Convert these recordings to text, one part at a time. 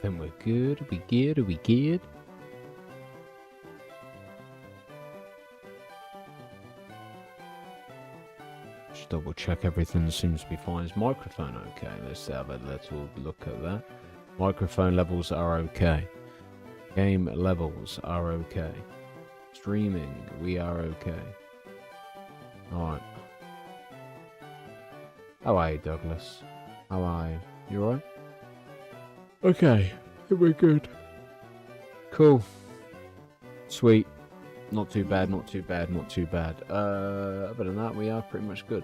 Then we're good. We good. We good. Just double check everything seems to be fine. Is microphone okay? Let's have a little look at that. Microphone levels are okay. Game levels are okay. Streaming, we are okay. Alright. How are you, Douglas? How are you? You alright? Okay, we're good. Cool. Sweet. Not too bad, not too bad, not too bad. Other than that, we are pretty much good.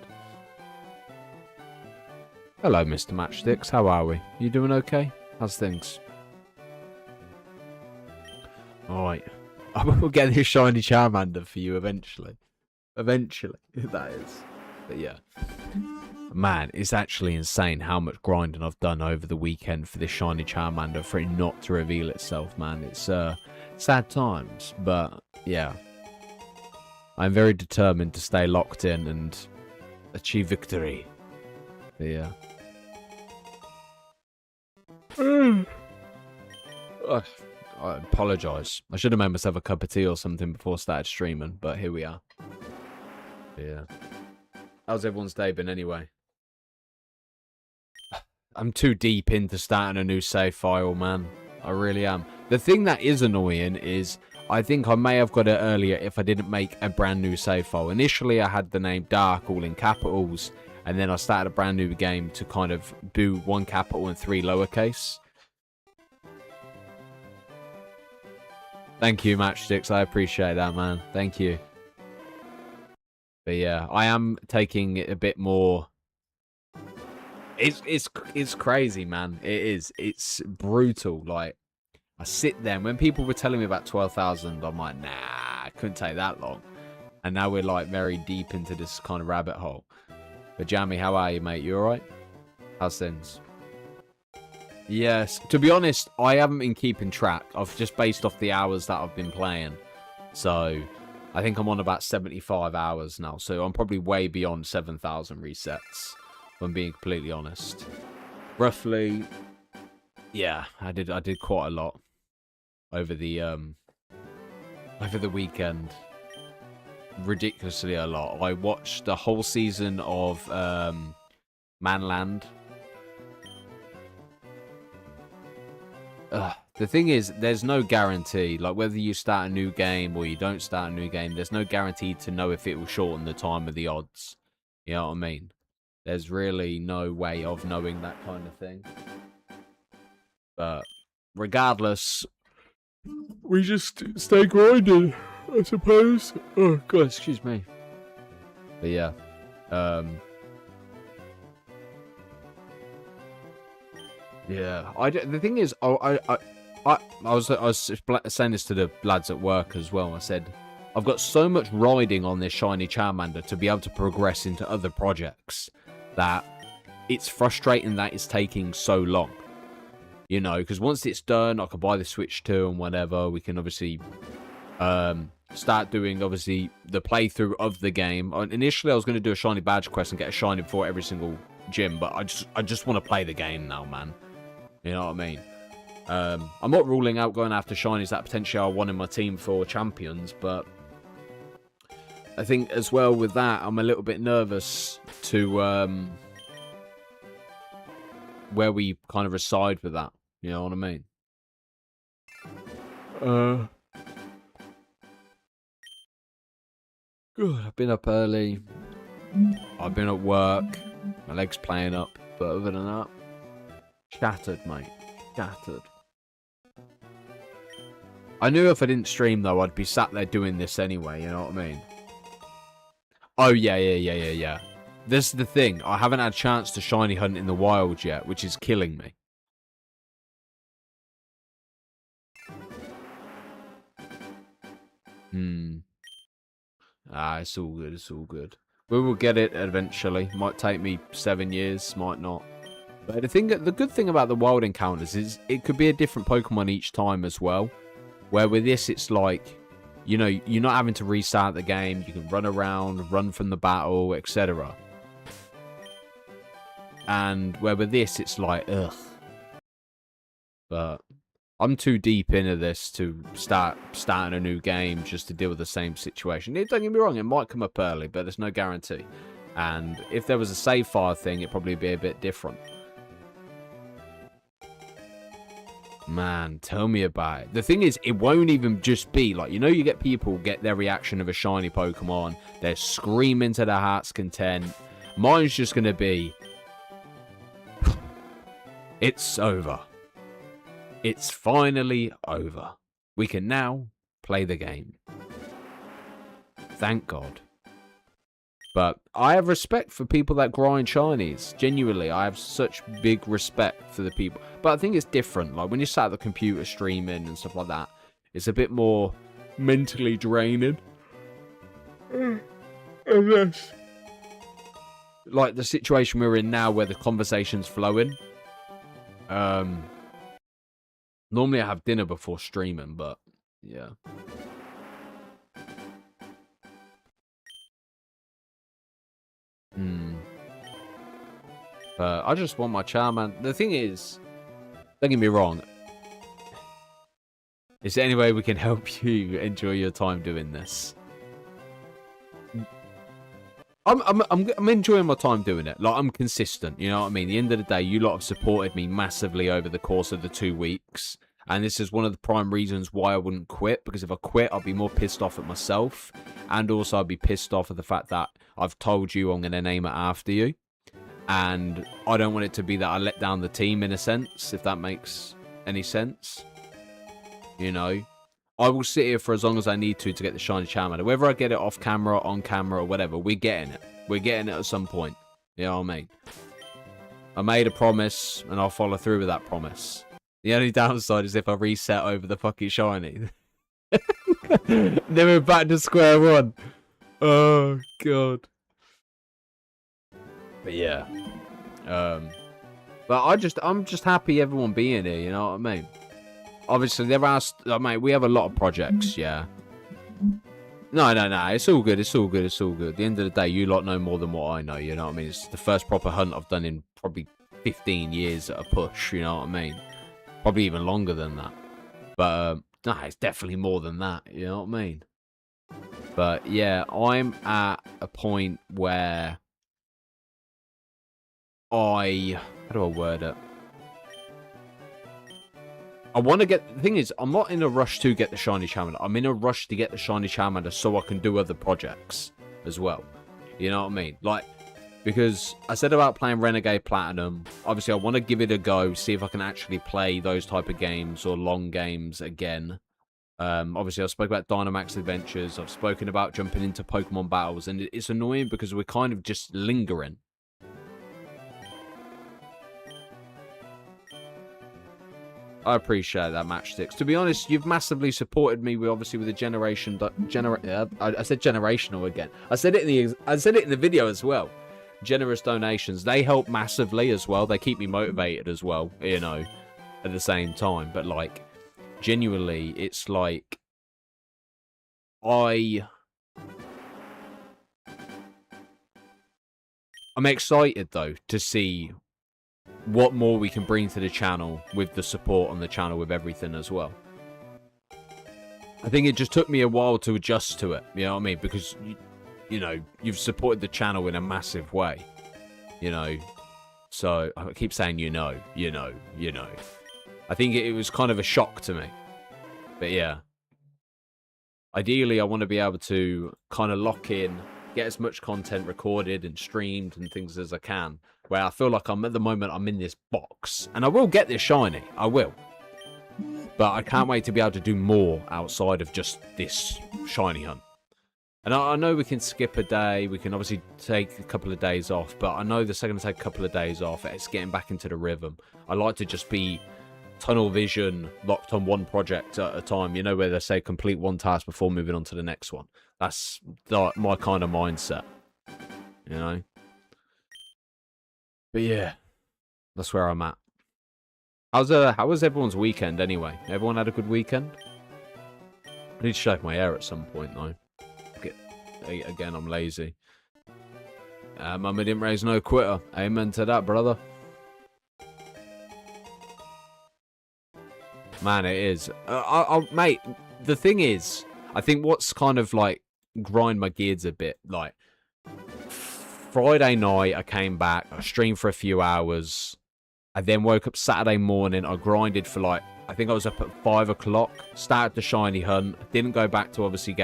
Hello, Mr. Matchsticks. How are we? You doing okay? How's things? Alright. I will get this shiny Charmander for you eventually. Eventually, that is. But yeah. Man, it's actually insane how much grinding I've done over the weekend for this shiny Charmander for it not to reveal itself, man. It's sad times, but yeah. I'm very determined to stay locked in and achieve victory. But yeah. I apologise. I should have made myself a cup of tea or something before I started streaming, but here we are. Yeah. How's everyone's day been anyway? I'm too deep into starting a new save file, man. I really am. The thing that is annoying is I think I may have got it earlier if I didn't make a brand new save file. Initially, I had the name Dark all in capitals, and then I started a brand new game to kind of do 1 capital and 3 lowercase. Thank you, Matchsticks. I appreciate that, man. Thank you. But yeah, I am taking it a bit more. It's crazy, man. It is. It's brutal. Like, I sit there, and when people were telling me about 12,000, I'm like, nah, it couldn't take that long. And now we're like very deep into this kind of rabbit hole. But Jammy, how are you, mate? You alright? How's things? Yes. To be honest, I haven't been keeping track. I've just based off the hours that I've been playing. So I think I'm on about 75 hours now. So I'm probably way beyond 7,000 resets, if I'm being completely honest. Roughly, yeah, I did quite a lot over the weekend. Ridiculously a lot. I watched the whole season of Manland. The thing is, there's no guarantee. Like, whether you start a new game or you don't start a new game, there's no guarantee to know if it will shorten the time of the odds. You know what I mean? There's really no way of knowing that kind of thing. But regardless, we just stay grinding, I suppose. Oh, God, excuse me. But yeah. Yeah, the thing is, I was saying this to the lads at work as well. I said, I've got so much riding on this shiny Charmander to be able to progress into other projects that it's frustrating that it's taking so long. You know, because once it's done, I can buy the Switch 2 and whatever. We can obviously start doing, obviously, the playthrough of the game. Initially, I was going to do a shiny badge quest and get a shiny before every single gym, but I just want to play the game now, man. You know what I mean? I'm not ruling out going after shinies that potentially I want in my team for champions, but I think as well with that, I'm a little bit nervous to where we kind of reside with that. You know what I mean? Good. I've been up early. I've been at work. My leg's playing up, but other than that, shattered, mate. Shattered. I knew if I didn't stream, though, I'd be sat there doing this anyway, you know what I mean? Oh, yeah. This is the thing. I haven't had a chance to shiny hunt in the wild yet, which is killing me. It's all good, it's all good. We will get it eventually. Might take me 7 years, might not. But the good thing about the wild encounters is it could be a different Pokemon each time as well. Where with this, it's like, you know, you're not having to restart the game. You can run around, run from the battle, etc. And where with this, it's like, ugh. But I'm too deep into this to starting a new game just to deal with the same situation. Don't get me wrong, it might come up early, but there's no guarantee. And if there was a save file thing, it'd probably be a bit different. Man, tell me about it. The thing is, it won't even just be like, you know, you get people get their reaction of a shiny Pokemon. They're screaming to their heart's content. Mine's just going to be, it's over. It's finally over. We can now play the game. Thank God. But I have respect for people that grind shinies. Genuinely, I have such big respect for the people. But I think it's different. Like, when you sat at the computer streaming and stuff like that, it's a bit more mentally draining. Like the situation we're in now where the conversation's flowing. Normally I have dinner before streaming, but yeah. But I just want my Charmander. The thing is, don't get me wrong. Is there any way we can help you enjoy your time doing this? I'm enjoying my time doing it. Like, I'm consistent, you know what I mean? At the end of the day, you lot have supported me massively over the course of the 2 weeks. And this is one of the prime reasons why I wouldn't quit. Because if I quit, I'll be more pissed off at myself. And also, I'll be pissed off at the fact that I've told you I'm going to name it after you. And I don't want it to be that I let down the team in a sense, if that makes any sense. You know? I will sit here for as long as I need to get the shiny Charmander. Whether I get it off camera, on camera, or whatever, we're getting it. We're getting it at some point. You know what I mean? I made a promise, and I'll follow through with that promise. The only downside is if I reset over the fucking shiny. Then we're back to square one. Oh, God. But yeah. But I'm just happy everyone being here, you know what I mean? Obviously, there are... mate, we have a lot of projects, yeah. No. It's all good. It's all good. It's all good. At the end of the day, you lot know more than what I know, you know what I mean? It's the first proper hunt I've done in probably 15 years at a push, you know what I mean? Probably even longer than that. But, no, it's definitely more than that, you know what I mean? But, yeah, I'm at a point where how do I word it? I want to get... The thing is, I'm not in a rush to get the shiny Charmander. I'm in a rush to get the shiny Charmander so I can do other projects as well. You know what I mean? Like, because I said about playing Renegade Platinum. Obviously, I want to give it a go, see if I can actually play those type of games or long games again. Obviously, I spoke about Dynamax Adventures. I've spoken about jumping into Pokemon battles. And it's annoying because we're kind of just lingering. I appreciate that, Matchsticks. To be honest, you've massively supported me with obviously with the generation. I said generational again. I said it in the video as well. Generous donations, they help massively as well. They keep me motivated as well, you know, at the same time. But like, genuinely, it's like I'm excited though to see what more we can bring to the channel with the support on the channel with everything as well. I think it just took me a while to adjust to it, you know what I mean? Because, you know, you've supported the channel in a massive way, you know? So, I keep saying you know. I think it was kind of a shock to me. But yeah. Ideally, I want to be able to kind of lock in, get as much content recorded and streamed and things as I can. Where I feel like at the moment, I'm in this box. And I will get this shiny. I will. But I can't wait to be able to do more outside of just this shiny hunt. And I know we can skip a day. We can obviously take a couple of days off. But I know the second I take a couple of days off, it's getting back into the rhythm. I like to just be tunnel vision, locked on one project at a time. You know, where they say complete one task before moving on to the next one. That's my kind of mindset. You know? But yeah, that's where I'm at. How was everyone's weekend anyway? Everyone had a good weekend? I need to shave my hair at some point though. Again, I'm lazy. Mama didn't raise no quitter. Amen to that, brother. Man, it is. Mate, the thing is, I think what's kind of like grind my gears a bit, like Friday night, I came back, I streamed for a few hours, I then woke up Saturday morning, I grinded for like, I think I was up at 5 o'clock, started the shiny hunt, didn't go back to obviously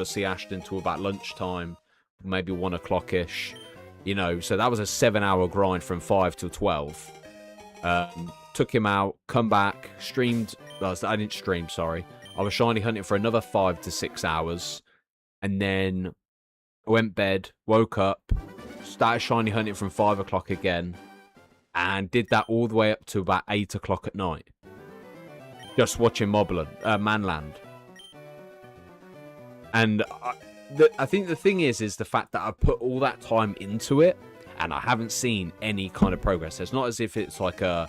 see Ashton till about lunchtime, maybe 1 o'clock-ish, you know, so that was a 7-hour grind from 5 till 12. Took him out, come back, streamed, well, I didn't stream, sorry. I was shiny hunting for another 5 to 6 hours, and then I went bed, woke up, started shiny hunting from 5 o'clock again, and did that all the way up to about 8 o'clock at night. Just watching Manland. And I think the thing is the fact that I put all that time into it, and I haven't seen any kind of progress. It's not as if it's like a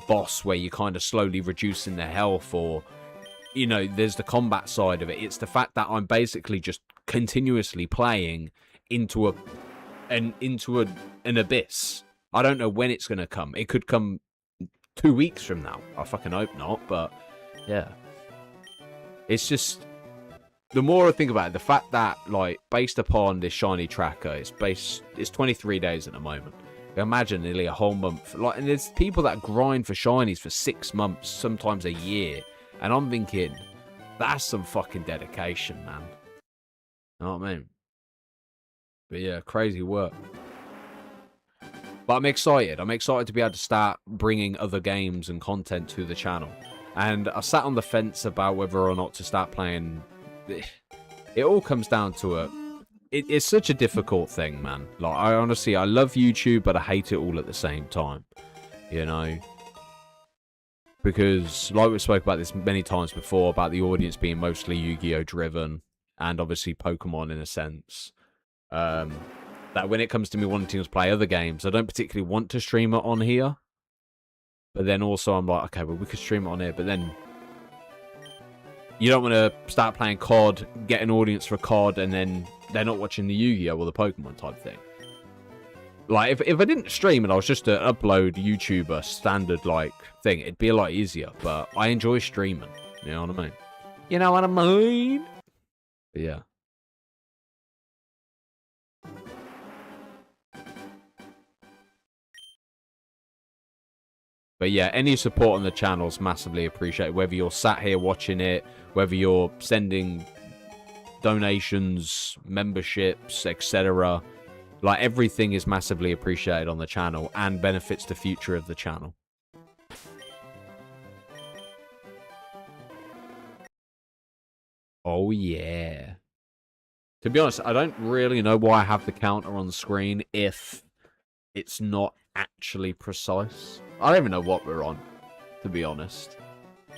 boss where you're kind of slowly reducing their health, or, you know, there's the combat side of it. It's the fact that I'm basically just continuously playing into an abyss. I don't know when it's going to come. It could come 2 weeks from now. I fucking hope not, but yeah. It's just, the more I think about it, the fact that, like, based upon this shiny tracker, it's 23 days at the moment. Imagine nearly a whole month. Like, and there's people that grind for shinies for 6 months, sometimes a year. And I'm thinking, that's some fucking dedication, man. You know what I mean? But yeah, crazy work. But I'm excited. I'm excited to be able to start bringing other games and content to the channel. And I sat on the fence about whether or not to start playing. It all comes down to it's such a difficult thing, man. Like, I love YouTube, but I hate it all at the same time. You know? Because, like we spoke about this many times before, about the audience being mostly Yu-Gi-Oh! Driven, and obviously Pokemon in a sense. That when it comes to me wanting to play other games, I don't particularly want to stream it on here. But then also I'm like, okay, well, we could stream it on here, but then you don't want to start playing COD, get an audience for COD, and then they're not watching the Yu-Gi-Oh! Or the Pokemon type thing. Like, if I didn't stream and I was just an upload YouTuber standard, like, thing, it'd be a lot easier. But I enjoy streaming. You know what I mean? You know what I mean? But yeah. But yeah, any support on the channel is massively appreciated. Whether you're sat here watching it, whether you're sending donations, memberships, etc. Like, everything is massively appreciated on the channel and benefits the future of the channel. Oh, yeah. To be honest, I don't really know why I have the counter on the screen if it's not actually precise. I don't even know what we're on, to be honest.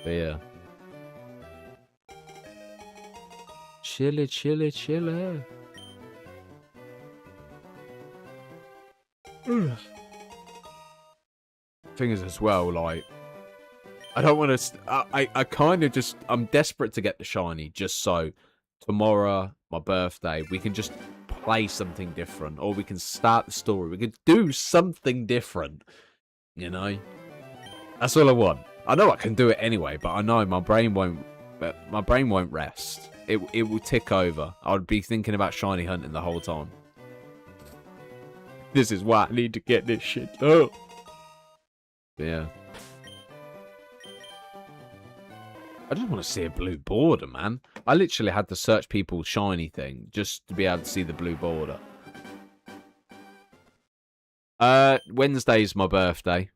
But yeah. Chilly, chilly, chilly. Thing is, as well, like, I don't want to. I kind of just. I'm desperate to get the shiny, just so tomorrow, my birthday, we can just play something different, or we can start the story. We could do something different. You know, that's all I want. I know I can do it anyway, but I know my brain won't. But my brain won't rest. It will tick over. I would be thinking about shiny hunting the whole time. This is why I need to get this shit up. Yeah. I just want to see a blue border, man. I literally had to search people's shiny thing just to be able to see the blue border. Wednesday's my birthday.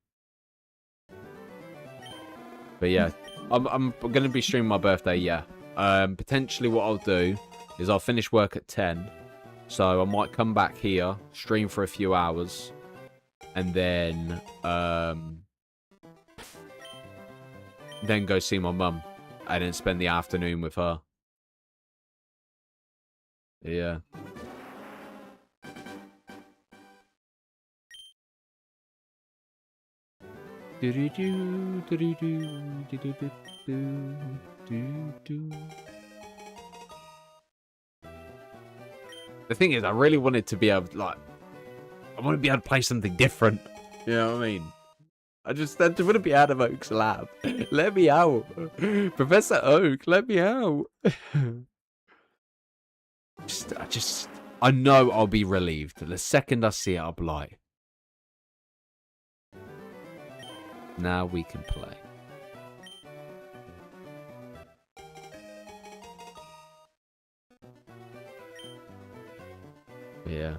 But yeah, I'm going to be streaming my birthday, yeah. Potentially what I'll do is I'll finish work at 10. So I might come back here, stream for a few hours, and then go see my mum, and then spend the afternoon with her. Yeah. The thing is, I really wanted to be able to, like, I want to be able to play something different. You know what I mean? I just want to be out of Oak's lab. Let me out. Professor Oak, let me out. I know I'll be relieved. The second I see it, I'll be like, now we can play. Yeah.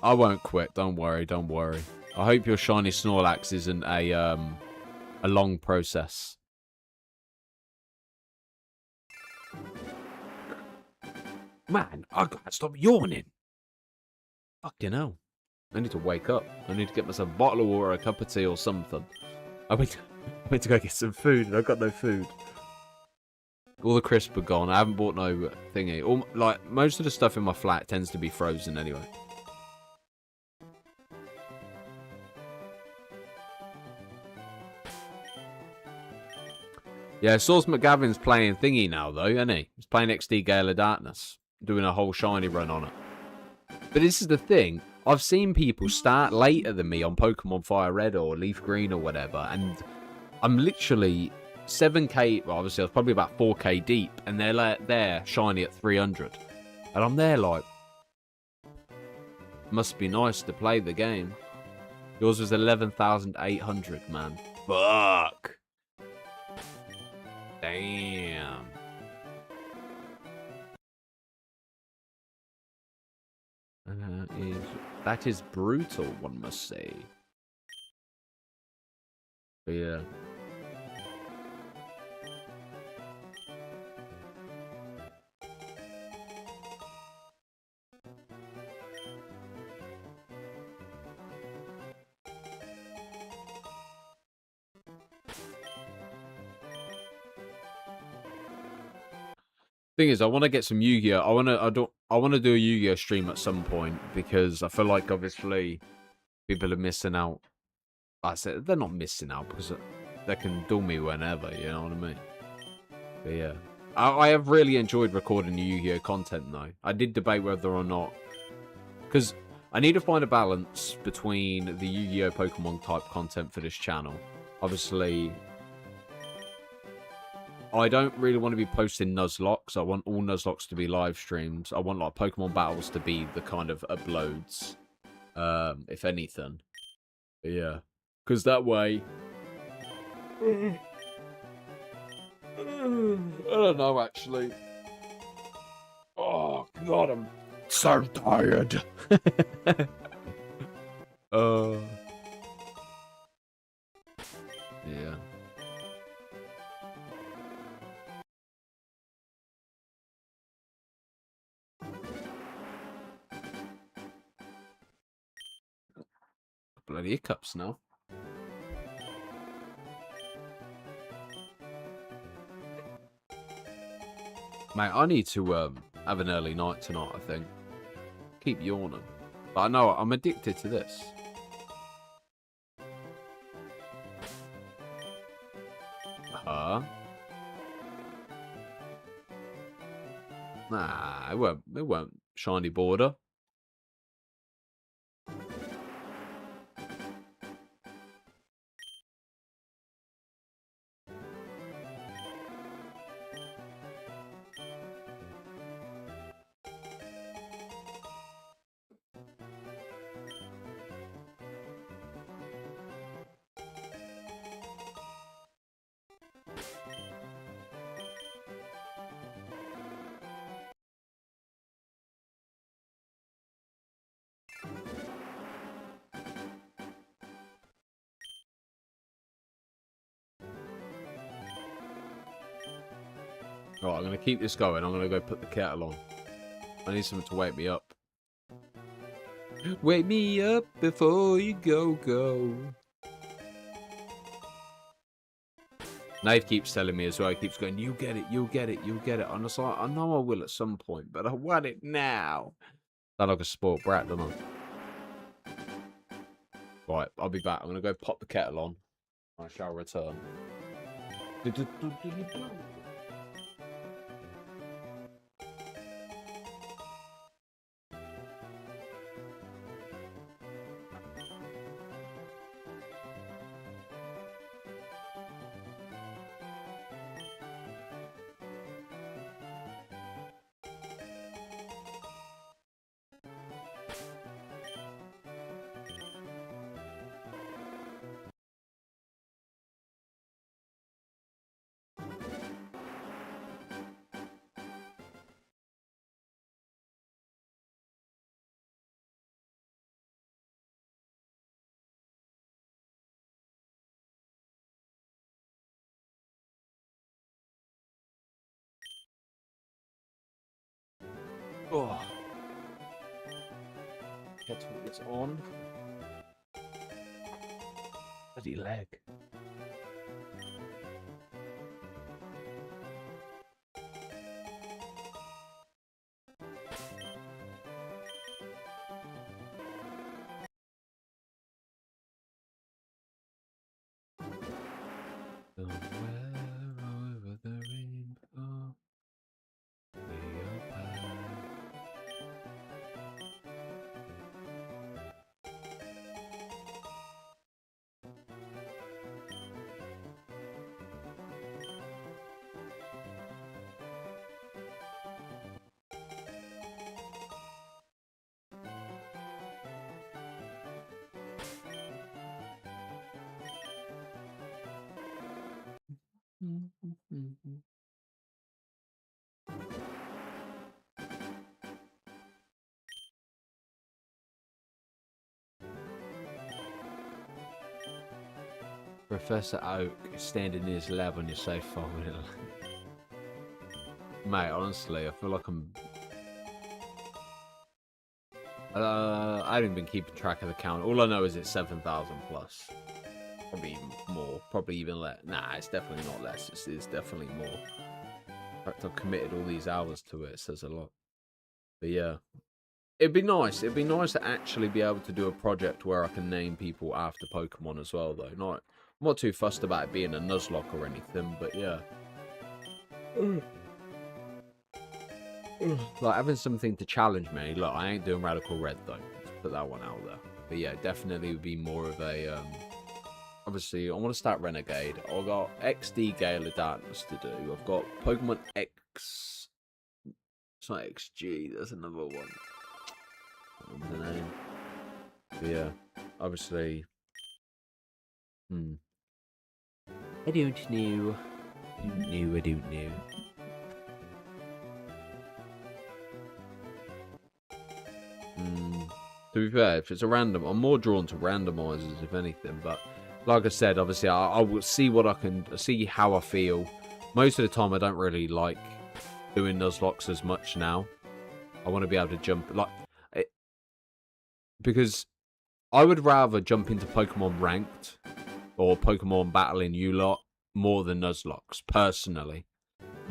I won't quit. Don't worry. Don't worry. I hope your shiny Snorlax isn't a long process. Man, I gotta stop yawning. Fucking hell. I need to wake up. I need to get myself a bottle of water, a cup of tea, or something. I went to go get some food, and I got no food. All the crisps are gone. I haven't bought no thingy. Like, most of the stuff in my flat tends to be frozen anyway. Yeah, Source McGavin's playing thingy now, though, isn't he? He's playing XD Gale of Darkness. Doing a whole shiny run on it. But this is the thing. I've seen people start later than me on Pokemon Fire Red or Leaf Green or whatever. And I'm literally 7k... Well, obviously, I was probably about 4k deep. And they're like, they're shiny at 300. And I'm there like... Must be nice to play the game. Yours was 11,800, man. Fuck. Damn. That is brutal, one must say. But yeah. Thing is, I want to get some Yu-Gi-Oh. I want to do a Yu-Gi-Oh stream at some point because I feel like obviously people are missing out. I said they're not missing out because they can duel me whenever. You know what I mean? But yeah, I have really enjoyed recording the Yu-Gi-Oh content though. I did debate whether or not because I need to find a balance between the Yu-Gi-Oh Pokemon type content for this channel. Obviously, I don't really want to be posting Nuzlocke. I want all Nuzlocks to be live streams. I want like Pokemon battles to be the kind of uploads, if anything. But yeah, because that way, I don't know actually. Oh God, I'm so tired. Yeah. Bloody hiccups now. Mate, I need to have an early night tonight, I think. Keep yawning. But I know I'm addicted to this. Nah, it won't shiny border. Right, I'm going to keep this going. I'm going to go put the kettle on. I need something to wake me up. Wake me up before you go. Nate keeps telling me as well. He keeps going, you get it. And I was like, I know I will at some point, but I want it now. Sound like a spoiled brat, don't I? Right, I'll be back. I'm going to go pop the kettle on. I shall return. kettle is on. Bloody leg. Over the rainbow, we are back. Professor Oak is standing in his lab on your safe phone. Mate, honestly, I feel like I'm... I haven't been keeping track of the count. All I know is it's 7,000 plus. Probably even more. Probably even less. Nah, it's definitely not less. It's definitely more. In fact, I've committed all these hours to it. It says a lot. But yeah. It'd be nice. It'd be nice to actually be able to do a project where I can name people after Pokemon as well, though. I'm not too fussed about it being a Nuzlocke or anything, but yeah. Like, having something to challenge me. Look, I ain't doing Radical Red, though. Let's put that one out there. But yeah, definitely would be more of a... Obviously, I want to start Renegade. I've got XD Gale of Darkness to do. I've got Pokemon X... It's not XG, there's another one. What's the name? But yeah, obviously... I don't know. I don't know. To be fair, if it's a random, I'm more drawn to randomizers, if anything. But like I said, obviously, I will see what I can see, how I feel. Most of the time, I don't really like doing Nuzlocks as much now. I want to be able to jump because I would rather jump into Pokemon Ranked or Pokemon battling you lot more than Nuzlocks, personally.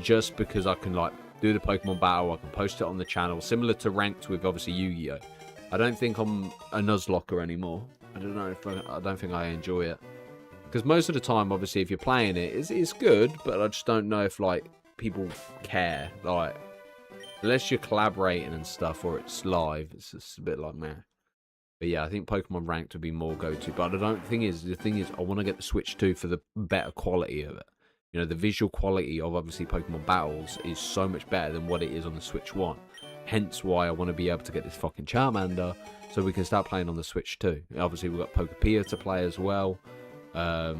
Just because I can do the Pokemon battle, I can post it on the channel, similar to Ranked with obviously Yu-Gi-Oh. I don't think I'm a Nuzlocker anymore. I don't know if I don't think I enjoy it. Because most of the time, obviously, if you're playing it, it's good, but I just don't know if people care. Unless you're collaborating and stuff or it's live, it's just a bit like meh. But yeah, I think Pokemon Ranked would be more go-to. But the thing is, I want to get the Switch 2 for the better quality of it. You know, the visual quality of obviously Pokemon Battles is so much better than what it is on the Switch 1. Hence why I want to be able to get this fucking Charmander so we can start playing on the Switch 2. Obviously, we've got Pokepia to play as well. I've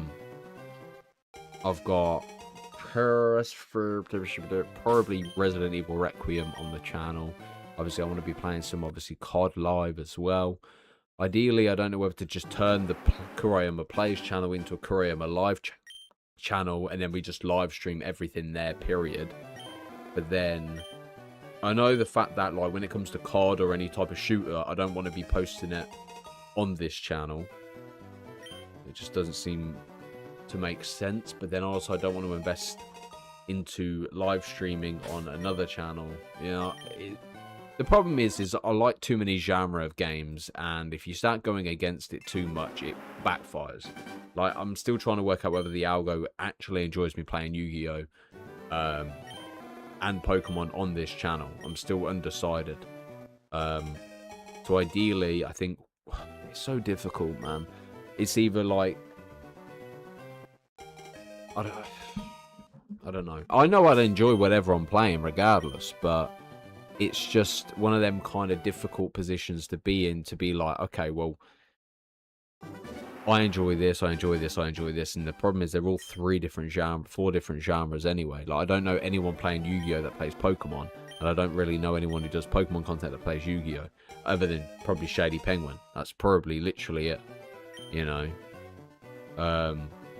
got probably Resident Evil Requiem on the channel. Obviously, I want to be playing some, obviously, COD live as well. Ideally, I don't know whether to just turn the Kuraiuma Plays channel into a Kuraiuma Live channel, and then we just live stream everything there, period. But then, I know the fact that, when it comes to COD or any type of shooter, I don't want to be posting it on this channel. It just doesn't seem to make sense. But then also, I don't want to invest into live streaming on another channel. You know, the problem is I like too many genre of games, and if you start going against it too much, it backfires. I'm still trying to work out whether the algo actually enjoys me playing Yu-Gi-Oh! And Pokemon on this channel. I'm still undecided. So ideally, I think it's so difficult, man. It's either I don't know. I know I'd enjoy whatever I'm playing regardless, but it's just one of them kind of difficult positions to be in, to be like, okay, well, I enjoy this, I enjoy this, I enjoy this, and the problem is they're all four different genres anyway. I don't know anyone playing Yu-Gi-Oh! That plays Pokemon, and I don't really know anyone who does Pokemon content that plays Yu-Gi-Oh! Other than probably Shady Penguin. That's probably literally it, you know.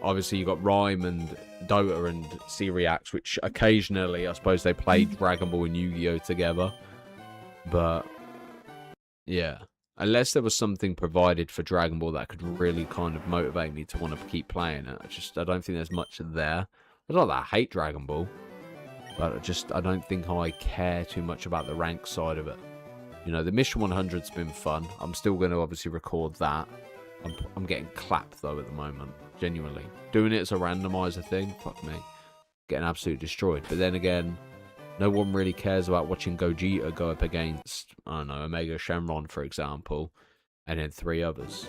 Obviously, you got Rhyme and Dota and Seriax, which occasionally, I suppose, they play Dragon Ball and Yu-Gi-Oh! Together. But, yeah. unless there was something provided for Dragon Ball that could really kind of motivate me to want to keep playing it. I don't think there's much there. It's not that I hate Dragon Ball, but I don't think I care too much about the rank side of it. You know, the Mission 100's been fun. I'm still going to obviously record that. I'm getting clapped though at the moment, genuinely. Doing it as a randomizer thing, fuck me, getting absolutely destroyed. But then again, no one really cares about watching Gogeta go up against, I don't know, Omega Shenron, for example, and then 3 others.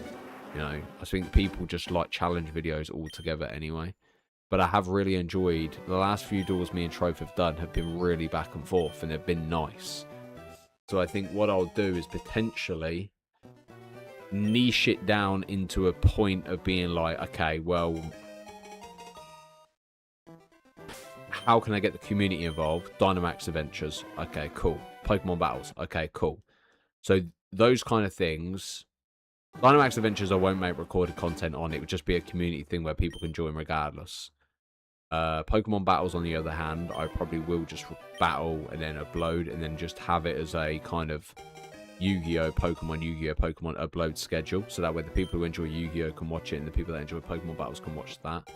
You know, I think people just like challenge videos altogether anyway. But I have really enjoyed the last few duels me and Trofe have done have been really back and forth, and they've been nice. So I think what I'll do is potentially niche it down into a point of being like, okay, well, how can I get the community involved? Dynamax Adventures. Okay, cool. Pokemon Battles. Okay, cool. So those kind of things. Dynamax Adventures I won't make recorded content on. It would just be a community thing where people can join regardless. Pokemon Battles, on the other hand, I probably will just battle and then upload and then just have it as a kind of Yu-Gi-Oh! Pokemon upload schedule. So that way the people who enjoy Yu-Gi-Oh! Can watch it and the people that enjoy Pokemon Battles can watch that.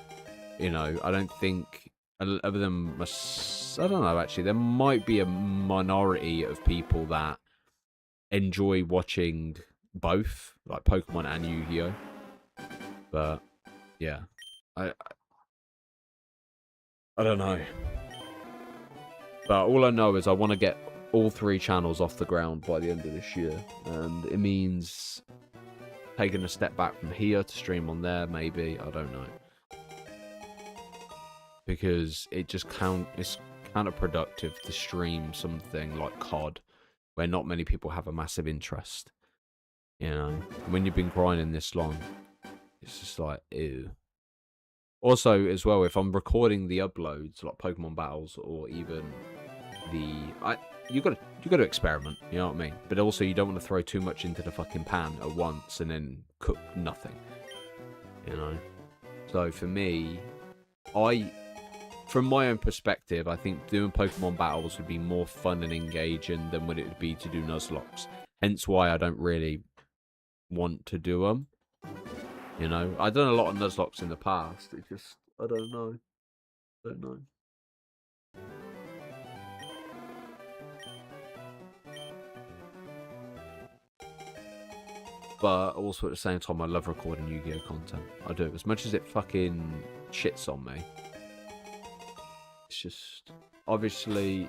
You know, I don't think, other than, I don't know, actually, there might be a minority of people that enjoy watching both, like Pokemon and Yu-Gi-Oh! But, yeah. I don't know. But all I know is I want to get all 3 channels off the ground by the end of this year. And it means taking a step back from here to stream on there, maybe. I don't know. Because it just it's counterproductive to stream something like COD, where not many people have a massive interest. You know? When you've been grinding this long, it's just like, ew. Also, as well, if I'm recording the uploads, like Pokemon Battles, or even you got to experiment, you know what I mean? But also, you don't want to throw too much into the fucking pan at once and then cook nothing, you know? So for me, from my own perspective, I think doing Pokemon Battles would be more fun and engaging than what it would be to do Nuzlocke. Hence why I don't really want to do them. You know, I've done a lot of Nuzlocke in the past. It's just, I don't know. But also at the same time, I love recording Yu-Gi-Oh! Content. I do. As much as it fucking shits on me. It's just, obviously,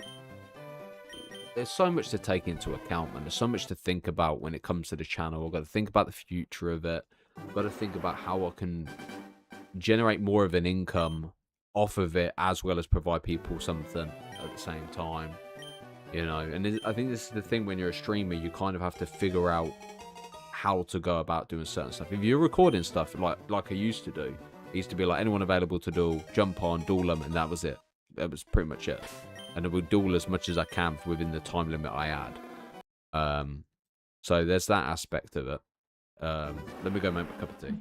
there's so much to take into account, man. There's so much to think about when it comes to the channel. I've got to think about the future of it. I've got to think about how I can generate more of an income off of it, as well as provide people something at the same time. You know, and I think this is the thing when you're a streamer, you kind of have to figure out how to go about doing certain stuff. If you're recording stuff like I used to do, it used to be like, anyone available to duel, jump on, duel them, and that was it. That was pretty much it. And I would duel as much as I can within the time limit I had. So there's that aspect of it. Let me go make a cup of tea.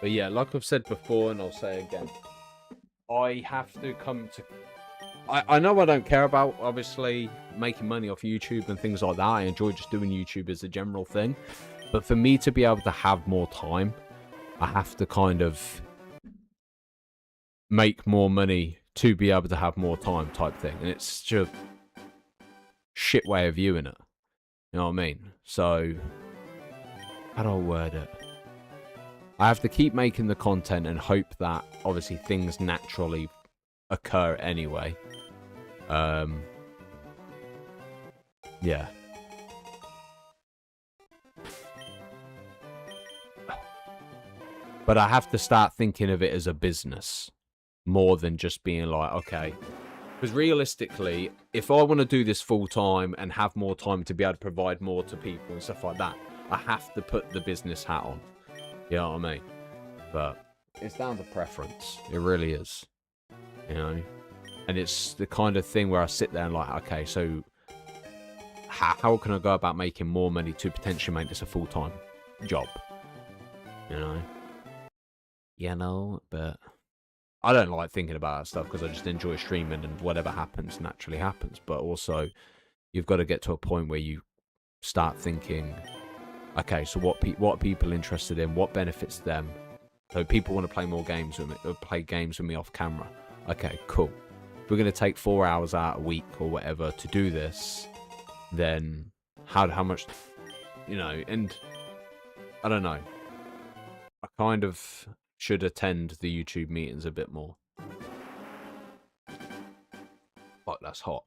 But yeah, like I've said before, and I'll say again, I have to come to... I know I don't care about, obviously, making money off YouTube and things like that. I enjoy just doing YouTube as a general thing. But for me to be able to have more time, I have to kind of make more money to be able to have more time type thing. And it's just shit way of viewing it. You know what I mean? So, how do I word it? I have to keep making the content and hope that, obviously, things naturally occur anyway. Yeah. But I have to start thinking of it as a business more than just being like, okay. Because realistically, if I want to do this full time and have more time to be able to provide more to people and stuff like that, I have to put the business hat on. You know what I mean? But it's down to preference. It really is. You know? And it's the kind of thing where I sit there and like, okay, so how can I go about making more money to potentially make this a full-time job? You know? You know, but I don't like thinking about that stuff because I just enjoy streaming and whatever happens naturally happens. But also, you've got to get to a point where you start thinking, okay, so what are people interested in? What benefits them? So people want to play more games with me, or play games with me off camera. Okay, cool. If we're going to take 4 hours out a week or whatever to do this, then how much, you know, and I don't know. I kind of should attend the YouTube meetings a bit more. Fuck, that's hot.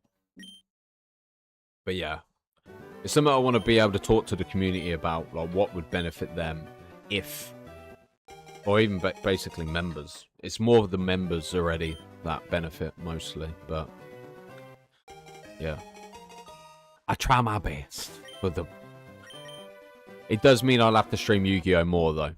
But yeah, it's something I want to be able to talk to the community about, like what would benefit them if, or even basically members. It's more of the members already that benefit mostly, but yeah. I try my best for the... It does mean I'll have to stream Yu-Gi-Oh! More, though.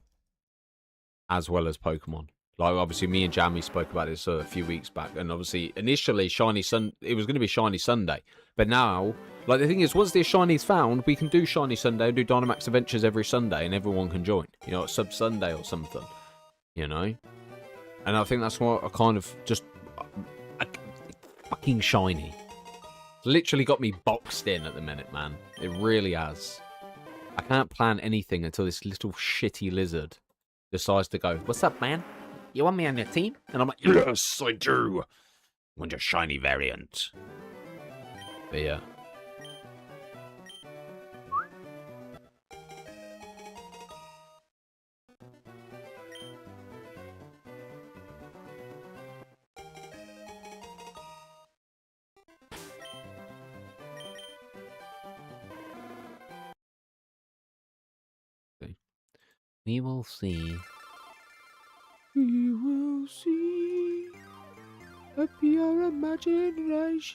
As well as Pokemon. Like, obviously, me and Jamie spoke about this a few weeks back. And obviously, initially, it was going to be Shiny Sunday. But now, like, the thing is, once the Shiny's found, we can do Shiny Sunday and do Dynamax Adventures every Sunday. And everyone can join. You know, Sub Sunday or something. You know? And I think that's what I kind of just... fucking Shiny. It's literally got me boxed in at the minute, man. It really has. I can't plan anything until this little shitty lizard decides to go, what's up, man? You want me on your team? And I'm like, yes, I do. I want your shiny variant. But yeah. We will see. We will see. A pure imagination.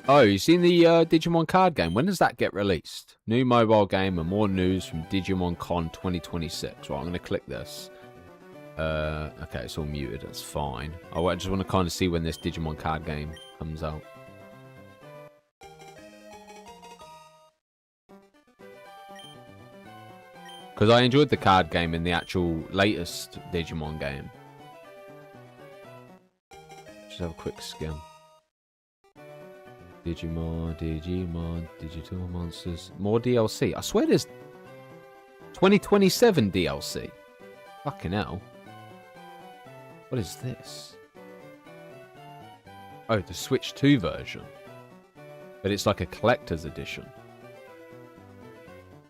Oh, you seen the Digimon card game? When does that get released? New mobile game and more news from Digimon Con 2026. Right, I'm going to click this. Okay, it's all muted. That's fine. Oh, I just want to kind of see when this Digimon card game comes out. Because I enjoyed the card game in the actual latest Digimon game. Just have a quick skim. Digimon, Digital Monsters. More DLC. I swear there's 2027 DLC. Fucking hell. What is this? Oh, the Switch 2 version. But it's like a collector's edition.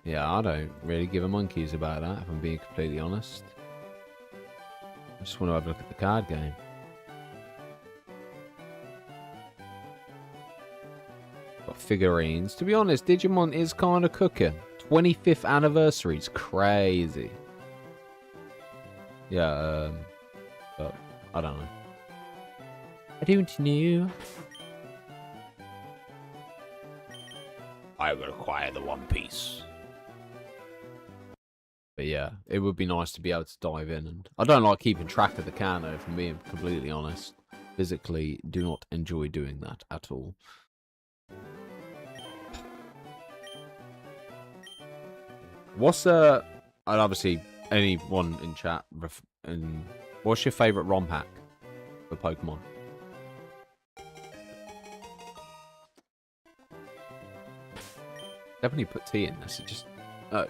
Yeah, I don't really give a monkeys about that, if I'm being completely honest. I just want to have a look at the card game. Got figurines. To be honest, Digimon is kind of cooking. 25th anniversary is crazy. Yeah, but I don't know. I don't know. I will acquire the One Piece. But yeah, it would be nice to be able to dive in. And I don't like keeping track of the Kano, if I'm being completely honest. Physically, do not enjoy doing that at all. What's and obviously anyone in chat, what's your favourite ROM hack? for Pokemon. Definitely put tea in this. It just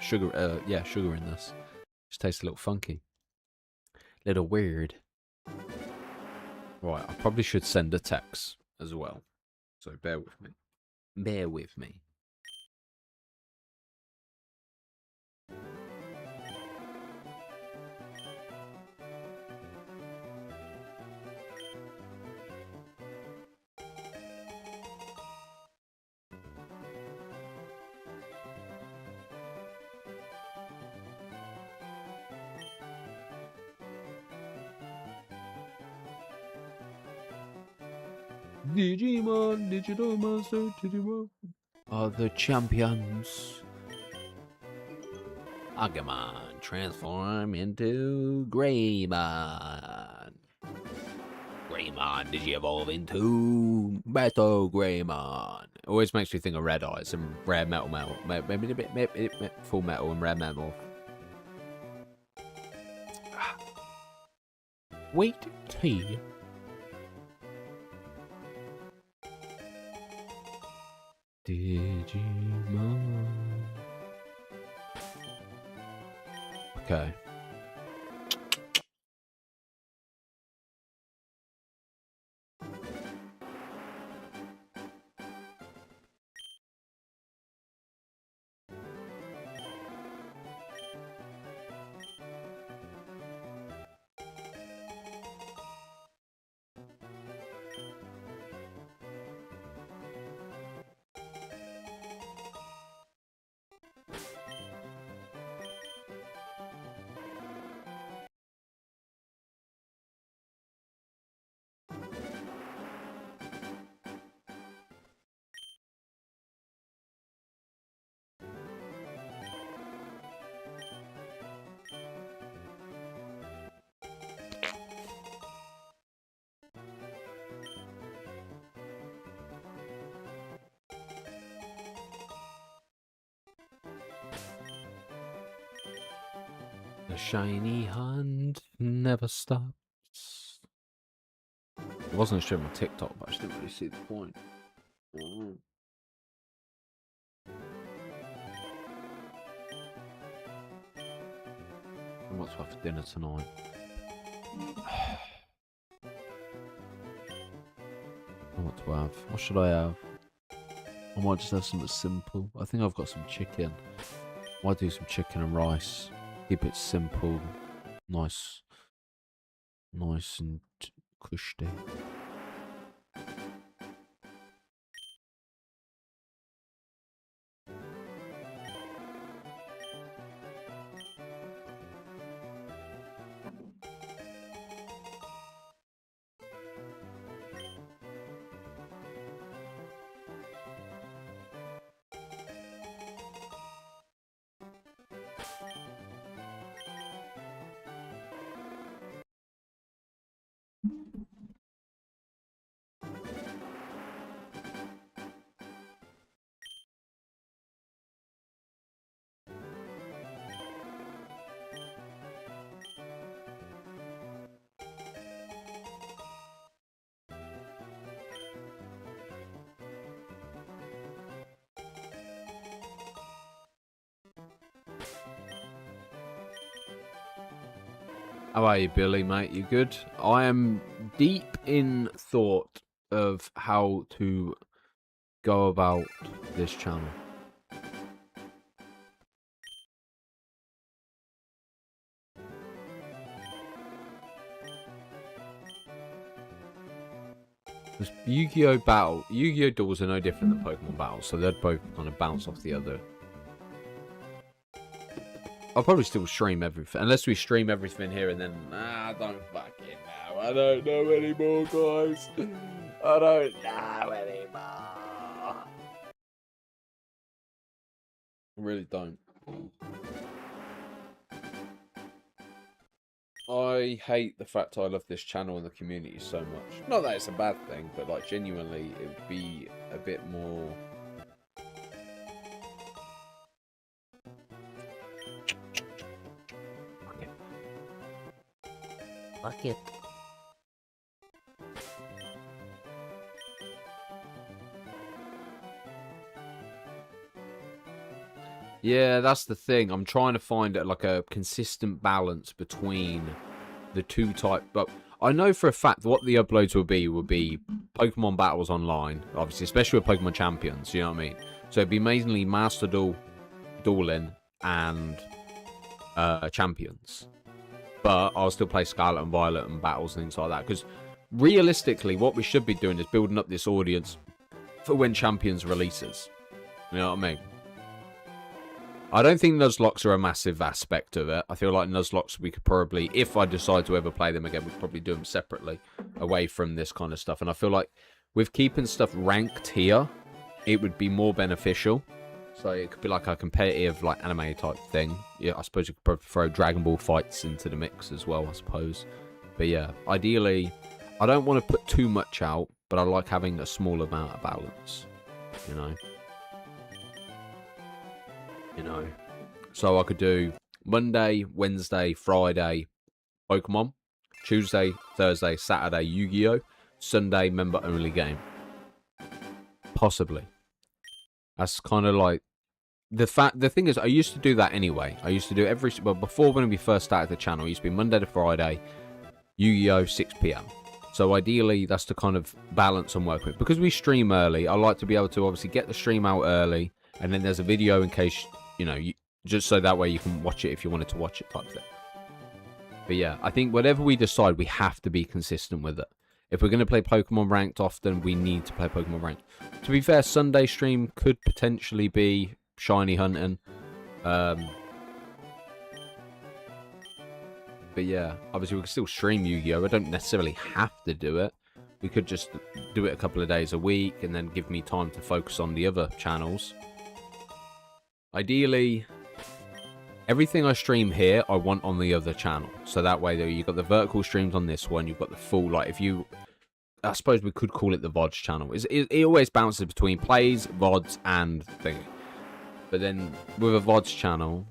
sugar. Yeah, sugar in this. Just tastes a little funky, little weird. Right, I probably should send a text as well. So bear with me. Bear with me. Digimon, Digital Monster, Digimon are the champions. Agumon, transform into Greymon. Greymon, Digi-evolve into Metal Greymon. It always makes me think of Red Eyes and Rare Metal. Maybe a bit Full Metal and Rare Metal. Wheat tea. Digimon. Okay. The shiny hunt never stops. It wasn't showing my TikTok, but I just didn't really see the point. What's for dinner tonight? What to have? What should I have? I might just have something simple. I think I've got some chicken. I might do some chicken and rice. Keep it simple, nice and cushy. How are you, Billy, mate? You good? I am deep in thought of how to go about this channel. Because Yu-Gi-Oh duels are no different than Pokemon battles, so they'd both kind of bounce off the other. I'll probably still stream everything, unless we stream everything here and then. I don't fucking know. I don't know anymore, guys. I don't know anymore. I really don't. I hate the fact I love this channel and the community so much. Not that it's a bad thing, but like genuinely, it would be a bit more. Fuck it. Yeah, that's the thing. I'm trying to find like a consistent balance between the two type. But I know for a fact what the uploads will be Pokemon battles online, obviously, especially with Pokemon Champions. You know what I mean? So it'd be mainly Master Duel, Dueling, and Champions. But I'll still play Scarlet and Violet and battles and things like that. Because realistically, what we should be doing is building up this audience for when Champions releases. You know what I mean? I don't think Nuzlocks are a massive aspect of it. I feel like Nuzlocks, we could probably, if I decide to ever play them again, we'd probably do them separately, away from this kind of stuff. And I feel like with keeping stuff ranked here, it would be more beneficial. So it could be like a competitive, like, anime type thing. Yeah, I suppose you could probably throw Dragon Ball fights into the mix as well, I suppose. But yeah, ideally, I don't want to put too much out, but I like having a small amount of balance, you know? So I could do Monday, Wednesday, Friday, Pokemon. Tuesday, Thursday, Saturday, Yu-Gi-Oh! Sunday, member-only game. Possibly. That's kind of like... The thing is, I used to do that anyway. I used to do well, before when we first started the channel, it used to be Monday to Friday, Yu-Gi-Oh! 6 PM. So ideally, that's the kind of balance I'm working with. Because we stream early, I like to be able to obviously get the stream out early, and then there's a video in case, just so that way you can watch it if you wanted to watch it type thing. But yeah, I think whatever we decide, we have to be consistent with it. If we're going to play Pokemon Ranked often, we need to play Pokemon Ranked. To be fair, Sunday stream could potentially be shiny hunting. But yeah, obviously we can still stream Yu-Gi-Oh! I don't necessarily have to do it. We could just do it a couple of days a week and then give me time to focus on the other channels. Ideally, everything I stream here, I want on the other channel. So that way, though, you've got the vertical streams on this one. You've got the full, like, I suppose we could call it the VODs channel. It always bounces between plays, VODs, and thingy. But then, with a VODs channel...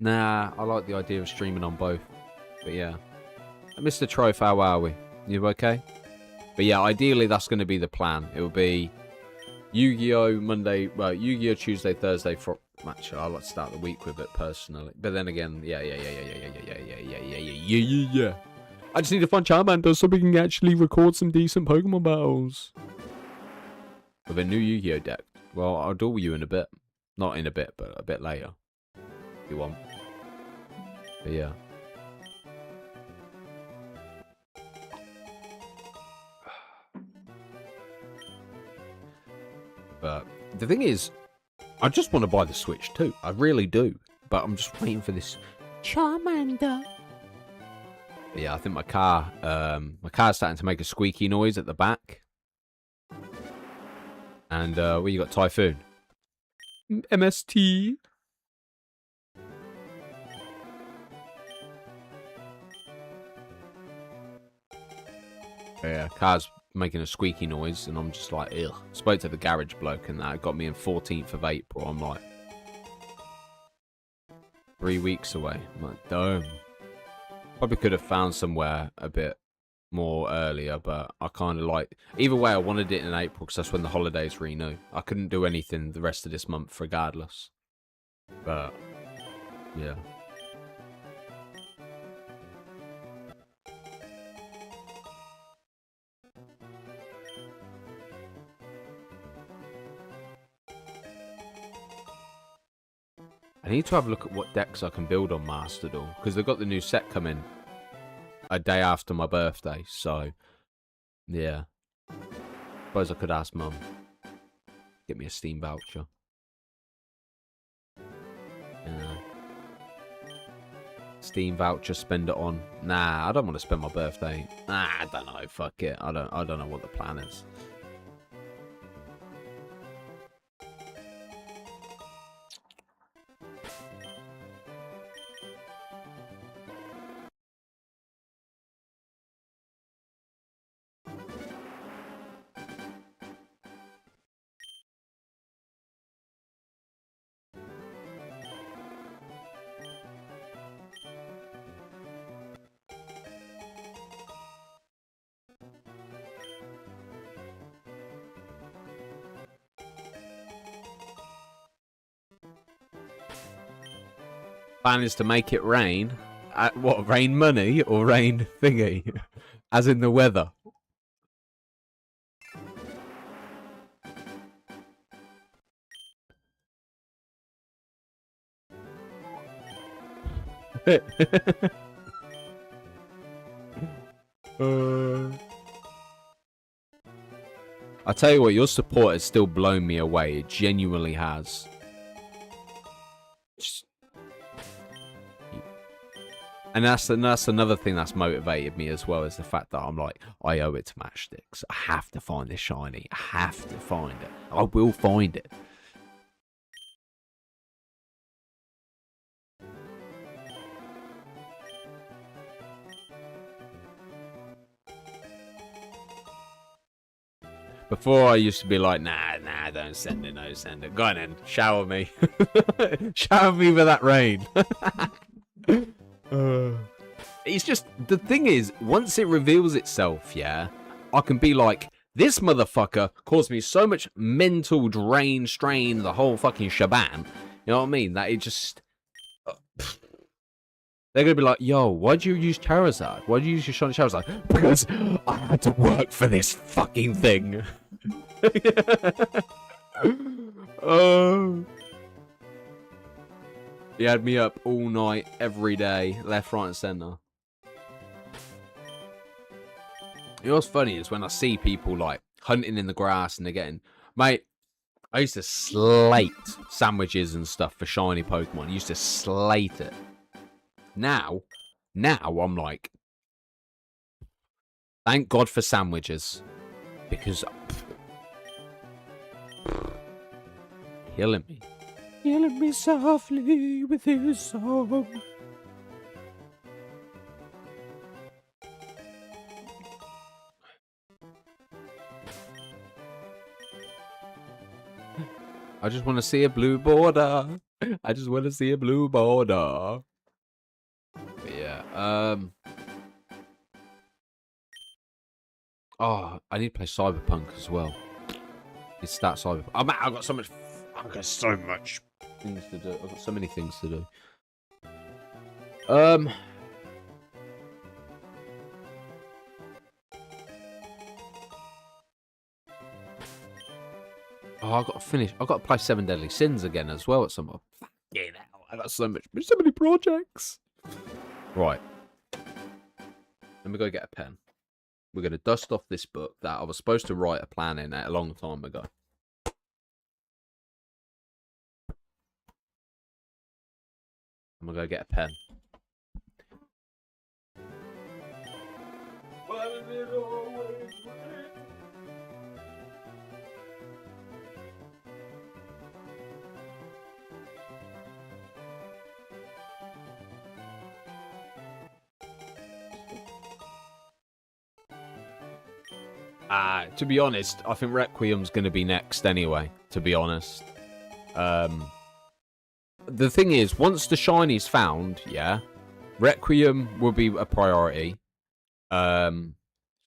Nah, I like the idea of streaming on both. But yeah. Mr. Trofe, how are we? You okay? But yeah, ideally, that's going to be the plan. It will be... Yu-Gi-Oh! Monday, well, Yu-Gi-Oh! Tuesday, Thursday, for actually, I like to start the week with it personally. But then again, yeah. I just need to find Charmander so we can actually record some decent Pokemon battles. With a new Yu-Gi-Oh! Deck. Well, I'll duel you in a bit. Not in a bit, but a bit later. If you want. But yeah. But the thing is, I just want to buy the Switch too. I really do. But I'm just waiting for this Charmander. But yeah, I think my car's starting to make a squeaky noise at the back. And where you got Typhoon? MST. Yeah, car's making a squeaky noise, and I'm just like, ugh. Spoke to the garage bloke, and that got me in 14th of April. I'm like, 3 weeks away. I'm like, damn. Probably could have found somewhere a bit more earlier, but I kind of like... Either way, I wanted it in April, because that's when the holidays renew. I couldn't do anything the rest of this month, regardless. But, yeah. I need to have a look at what decks I can build on Master Duel, because they've got the new set coming a day after my birthday, so yeah. Suppose I could ask Mum. Get me a Steam voucher. Yeah. Steam voucher, spend it on. Nah, I don't want to spend my birthday. Nah, I don't know. Fuck it. I don't know what the plan is. Plan is to make it rain. What, rain money or rain thingy? As in the weather. I tell you what, your support has still blown me away. It genuinely has. And that's another thing that's motivated me as well, is the fact that I'm like, I owe it to Matchsticks. I have to find this shiny. I have to find it. I will find it. Before I used to be like, nah, don't send it, no, send it. Go on then, shower me. Shower me with that rain. It's just, the thing is, once it reveals itself, yeah, I can be like, this motherfucker caused me so much mental drain, strain, the whole fucking shebang. You know what I mean? That it just... They're going to be like, yo, why'd you use Charizard? Why'd you use your shiny Charizard? Because I had to work for this fucking thing. Oh. He had me up all night, every day, left, right, and centre. You know what's funny is when I see people, like, hunting in the grass and they're getting... Mate, I used to slate sandwiches and stuff for shiny Pokemon. I used to slate it. Now I'm like, thank God for sandwiches, because killing me softly with his song. I just want to see a blue border. I just want to see a blue border. But yeah, oh, I need to play Cyberpunk as well. It's that Cyberpunk. Oh man, I've got so much things to do. I've got so many things to do. Oh, I've got to finish. I've got to play 7 Deadly Sins again as well at some point. Fucking hell, I got so many projects. Right. Let me go get a pen. We're going to dust off this book that I was supposed to write a plan in a long time ago. I'm going to go get a pen. To be honest, I think Requiem's going to be next anyway, to be honest. The thing is, once the shiny's found, yeah, Requiem will be a priority. So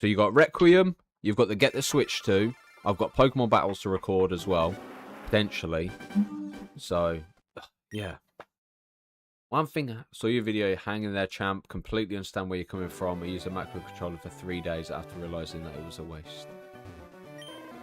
you got Requiem, you've got to get the Switch to. I've got Pokemon battles to record as well, potentially. So, yeah. One thing, I saw your video, hanging there, champ. Completely understand where you're coming from. I used a microcontroller for 3 days after realizing that it was a waste.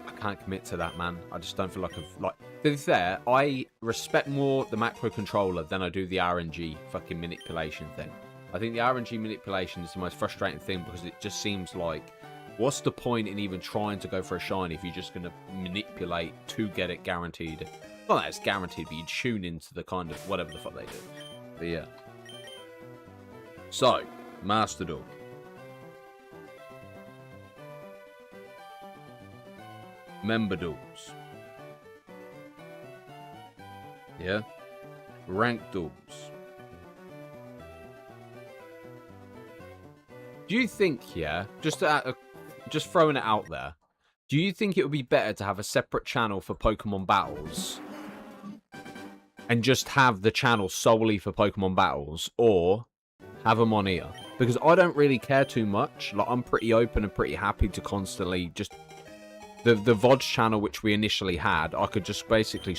I can't commit to that, man. I just don't feel like I've... Like, to be fair, I respect more the microcontroller than I do the RNG fucking manipulation thing. I think the RNG manipulation is the most frustrating thing because it just seems like, what's the point in even trying to go for a shiny if you're just going to manipulate to get it guaranteed? Not that it's guaranteed, but you tune into the kind of whatever the fuck they do. But yeah. So, Master Duel. Member duels. Yeah. Ranked duels. Do you think, yeah, just throwing it out there, do you think it would be better to have a separate channel for Pokemon battles and just have the channel solely for Pokemon battles, or have them on here? Because I don't really care too much. Like, I'm pretty open and pretty happy to constantly just... the VODs channel which we initially had, I could just basically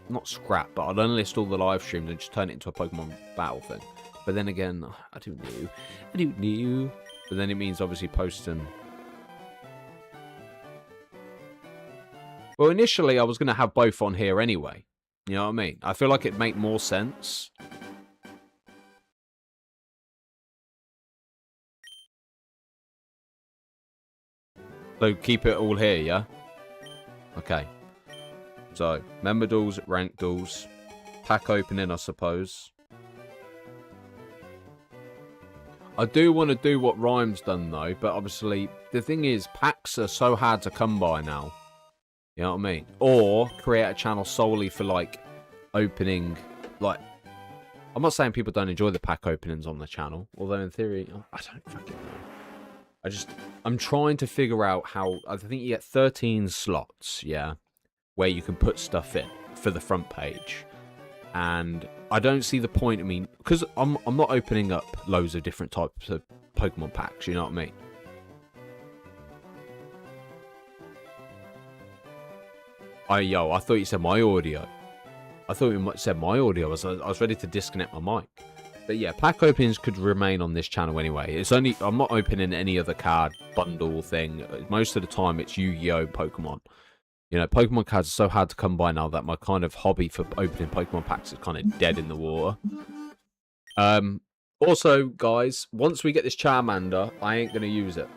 not scrap, but I'd unlist all the live streams and just turn it into a Pokemon battle thing. But then again, I don't know. But then it means obviously posting. Well, initially I was going to have both on here anyway. You know what I mean? I feel like it'd make more sense. So keep it all here, yeah? Okay. So, member duels, rank duels, pack opening, I suppose. I do want to do what Rhyme's done, though, but obviously, the thing is, packs are so hard to come by now. You know what I mean? Or create a channel solely for, like, opening, like... I'm not saying people don't enjoy the pack openings on the channel, although in theory, I don't fucking know. I'm trying to figure out how... I think you get 13 slots, yeah, where you can put stuff in for the front page. And I don't see the point, I mean, because I'm not opening up loads of different types of Pokemon packs, you know what I mean? I thought you said my audio. I thought you said my audio. I was ready to disconnect my mic. But yeah, pack openings could remain on this channel anyway. It's only... I'm not opening any other card bundle thing. Most of the time, it's Yu-Gi-Oh! Pokemon. You know, Pokemon cards are so hard to come by now that my kind of hobby for opening Pokemon packs is kind of dead in the water. Also, guys, once we get this Charmander, I ain't going to use it.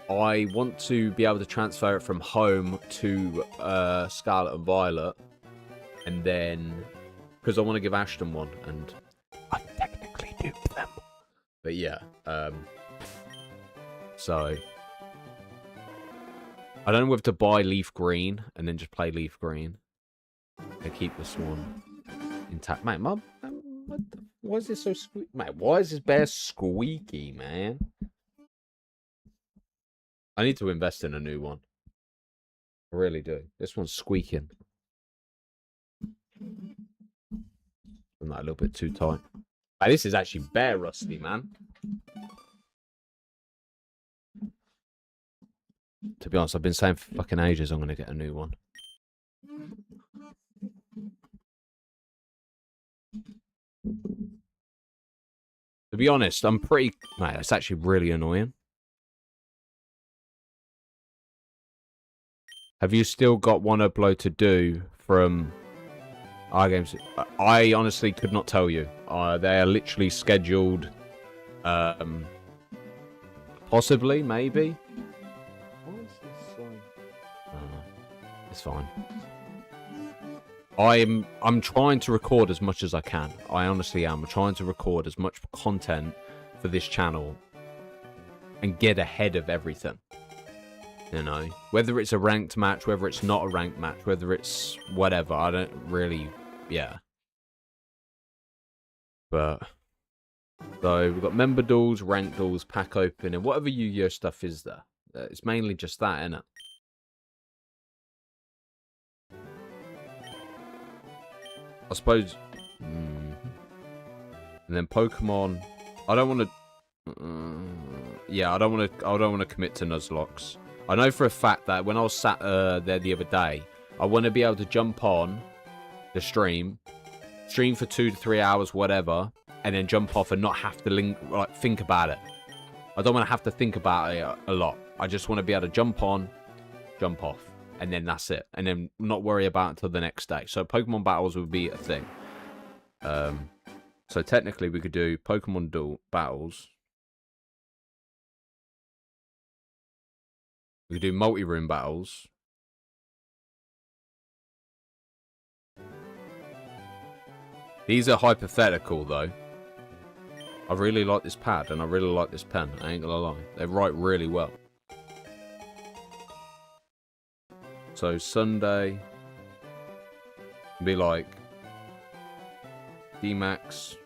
I want to be able to transfer it from home to Scarlet and Violet. And then... Because I want to give Ashton one, and... I technically duped them. But yeah, so... I don't know whether to buy Leaf Green, and then just play Leaf Green. And keep this one intact. Mate, why is this so squeaky? Mate, why is this bear squeaky, man? I need to invest in a new one. I really do. This one's squeaking. I'm not a little bit too tight. Hey, this is actually bare rusty, man. To be honest, I've been saying for fucking ages I'm going to get a new one. To be honest, I'm pretty... Mate, it's actually really annoying. Have you still got one upload to do from... our games? I honestly could not tell you. They are literally scheduled. Possibly, maybe. What is this song? It's fine. I'm trying to record as much as I can. I honestly am. I'm trying to record as much content for this channel and get ahead of everything. You know, whether it's a ranked match, whether it's not a ranked match, whether it's whatever, I don't really. Yeah. But so we've got member duels, rank duels, pack open, and whatever Yu-Gi-Oh stuff is there. It's mainly just that, isn't it? I suppose. And then Pokemon. I don't want to. Yeah, I don't want to commit to Nuzlocke. I know for a fact that when I was sat there the other day, I want to be able to jump on the stream for 2 to 3 hours, whatever, and then jump off and not have to think about it. I don't want to have to think about it a lot. I just want to be able to jump on, jump off, and then that's it. And then not worry about it until the next day. So Pokemon battles would be a thing. So technically we could do Pokemon duel battles. We could do multi-room battles. These are hypothetical, though. I really like this pad, and I really like this pen. I ain't gonna lie. They write really well. So, Sunday... be like... D-Max...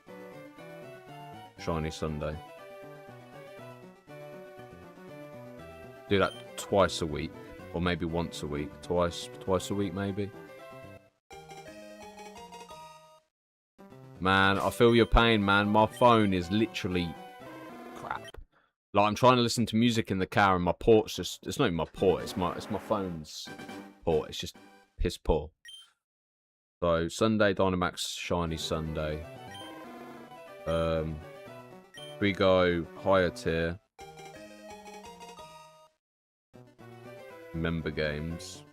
Shiny Sunday. Do that twice a week. Or maybe once a week. Twice a week, maybe. Man, I feel your pain, man. My phone is literally crap. Like, I'm trying to listen to music in the car, and my port's just... It's not even my port. It's my phone's port. It's just piss poor. So, Sunday, Dynamax Shiny Sunday. We go higher tier. Member games.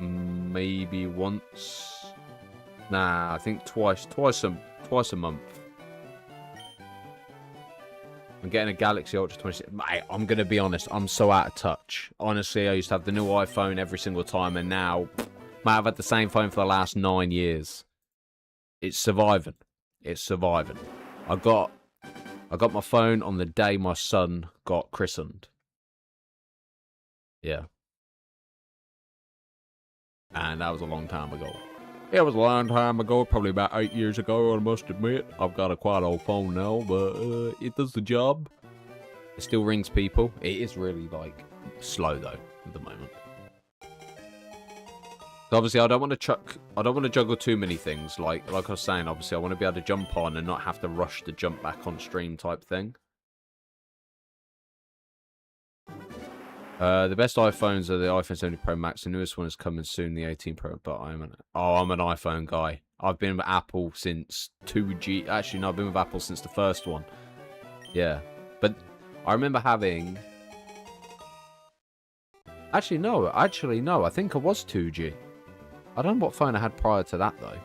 Maybe once. Nah, I think twice a month. I'm getting a Galaxy Ultra 26. Mate, I'm gonna be honest, I'm so out of touch. Honestly, I used to have the new iPhone every single time, and now, mate, I've had the same phone for the last 9 years. It's surviving. It's surviving. I got my phone on the day my son got christened. Yeah. And that was a long time ago. Yeah, it was a long time ago, probably about 8 years ago, I must admit. I've got a quite old phone now, but it does the job. It still rings people. It is really, like, slow, though, at the moment. So obviously, I don't want to juggle too many things. Like I was saying, obviously, I want to be able to jump on and not have to rush to jump back on stream type thing. The best iPhones are the iPhone 70 Pro Max. The newest one is coming soon, the 18 Pro. But I'm an iPhone guy. I've been with Apple since 2G. Actually, no, I've been with Apple since the first one. Yeah, but I remember having. Actually, no. I think it was 2G. I don't know what phone I had prior to that though.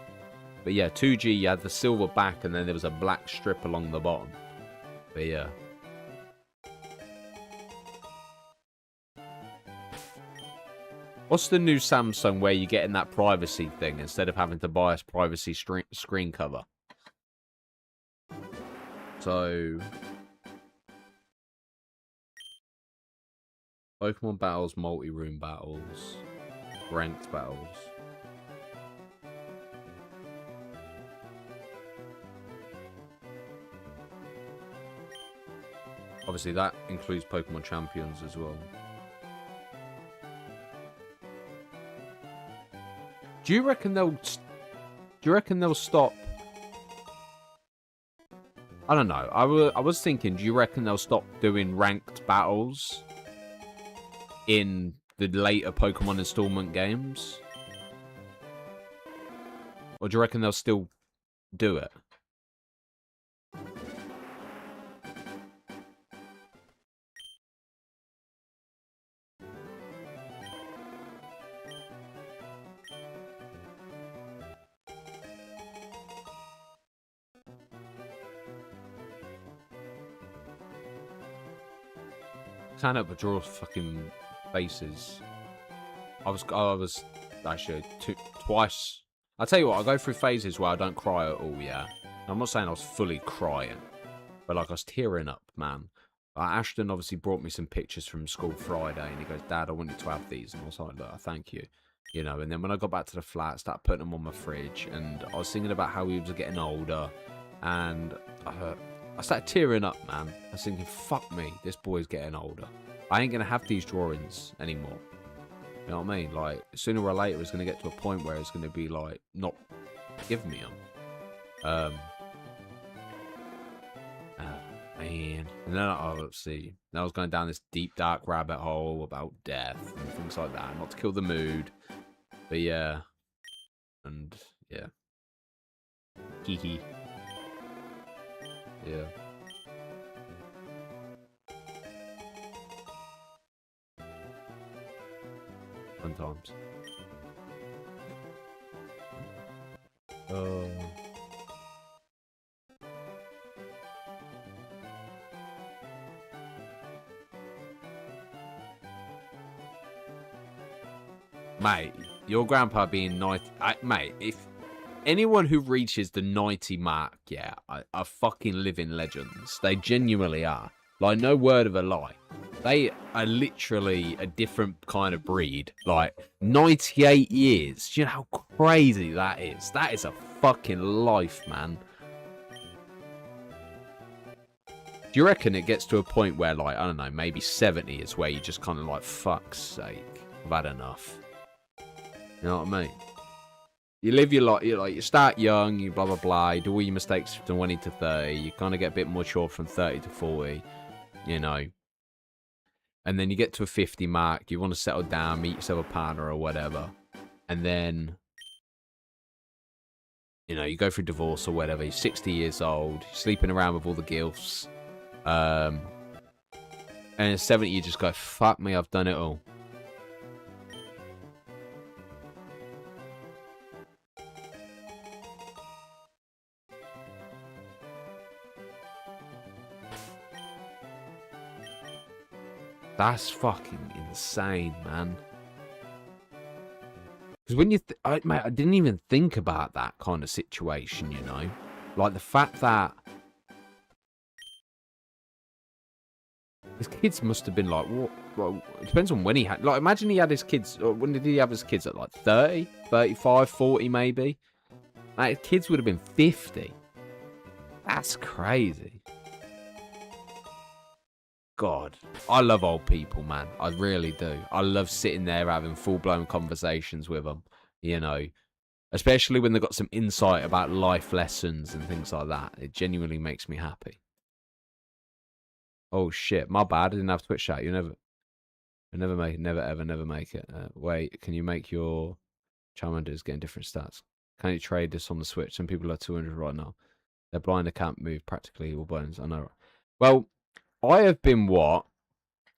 But yeah, 2G. You had the silver back, and then there was a black strip along the bottom. But yeah. What's the new Samsung where you're getting that privacy thing instead of having to buy a privacy screen cover? So, Pokemon battles, multi-room battles, ranked battles. Obviously, that includes Pokemon Champions as well. Do you reckon they'll stop? I don't know. I was thinking, do you reckon they'll stop doing ranked battles in the later Pokemon installment games? Or do you reckon they'll still do it? Can't help but draw fucking faces. I was actually twice. I'll tell you what, I go through phases where I don't cry at all, yeah. I'm not saying I was fully crying, but like I was tearing up, man. Ashton obviously brought me some pictures from school Friday, and he goes, "Dad, I want you to have these," and I was like, "Look, thank you." You know, and then when I got back to the flat, I started putting them on my fridge, and I was thinking about how he was getting older, and I started tearing up, man. I was thinking, fuck me, this boy's getting older. I ain't going to have these drawings anymore. You know what I mean? Like, sooner or later, it's going to get to a point where it's going to be, like, not giving me them. Man. And then, let's see. Now I was going down this deep, dark rabbit hole about death and things like that. Not to kill the mood. But, yeah. And, yeah. Hee. Yeah. Sometimes. Mate, your grandpa being 90... mate, if anyone who reaches the 90 mark, yeah, are fucking living legends. They genuinely are. Like, no word of a lie. They are literally a different kind of breed. Like, 98 years. Do you know how crazy that is? That is a fucking life, man. Do you reckon it gets to a point where, like, I don't know, maybe 70 is where you just kind of like, fuck's sake, I've had enough. You know what I mean? You live your life, you start young, you blah, blah, blah, you do all your mistakes from 20 to 30, you kind of get a bit more mature from 30 to 40, you know. And then you get to a 50 mark, you want to settle down, meet yourself a partner or whatever. And then, you know, you go through divorce or whatever, you're 60 years old, you're sleeping around with all the gilfs. And at 70, you just go, fuck me, I've done it all. That's fucking insane, man. Because when you... mate, I didn't even think about that kind of situation, you know? Like, the fact that... his kids must have been like, what? Well, it depends on when he had... like, imagine he had his kids... or when did he have his kids? At, like, 30? 35? 40, maybe? Like, his kids would have been 50. That's crazy. God, I love old people, man. I really do. I love sitting there having full-blown conversations with them, you know. Especially when they've got some insight about life lessons and things like that. It genuinely makes me happy. Oh, shit. My bad. I didn't have Twitch chat. Never make it. Never, ever, never make it. Wait, can you make your Charmanders getting different stats? Can you trade this on the Switch? Some people are 200 right now. They're blind. They can't move practically all bones. I know. Well... I have been what?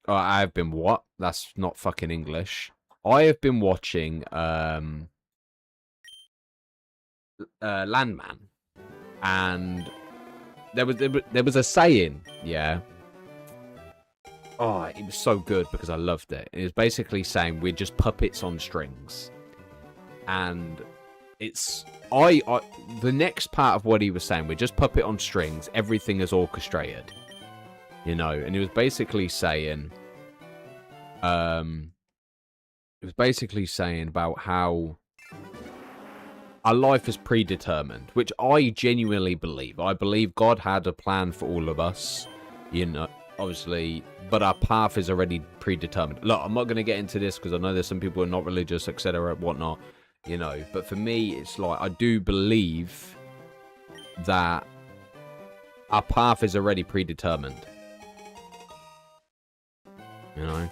I have been what? That's not fucking English. I have been watching Landman, and there was a saying, yeah. Oh, it was so good because I loved it. It was basically saying we're just puppets on strings, and it's the next part of what he was saying. We're just puppet on strings. Everything is orchestrated. You know, and he was basically saying, about how our life is predetermined, which I genuinely believe. I believe God had a plan for all of us, you know, obviously, but our path is already predetermined. Look, I'm not going to get into this because I know there's some people who are not religious, etc., whatnot, you know, but for me, it's like, I do believe that our path is already predetermined. You know,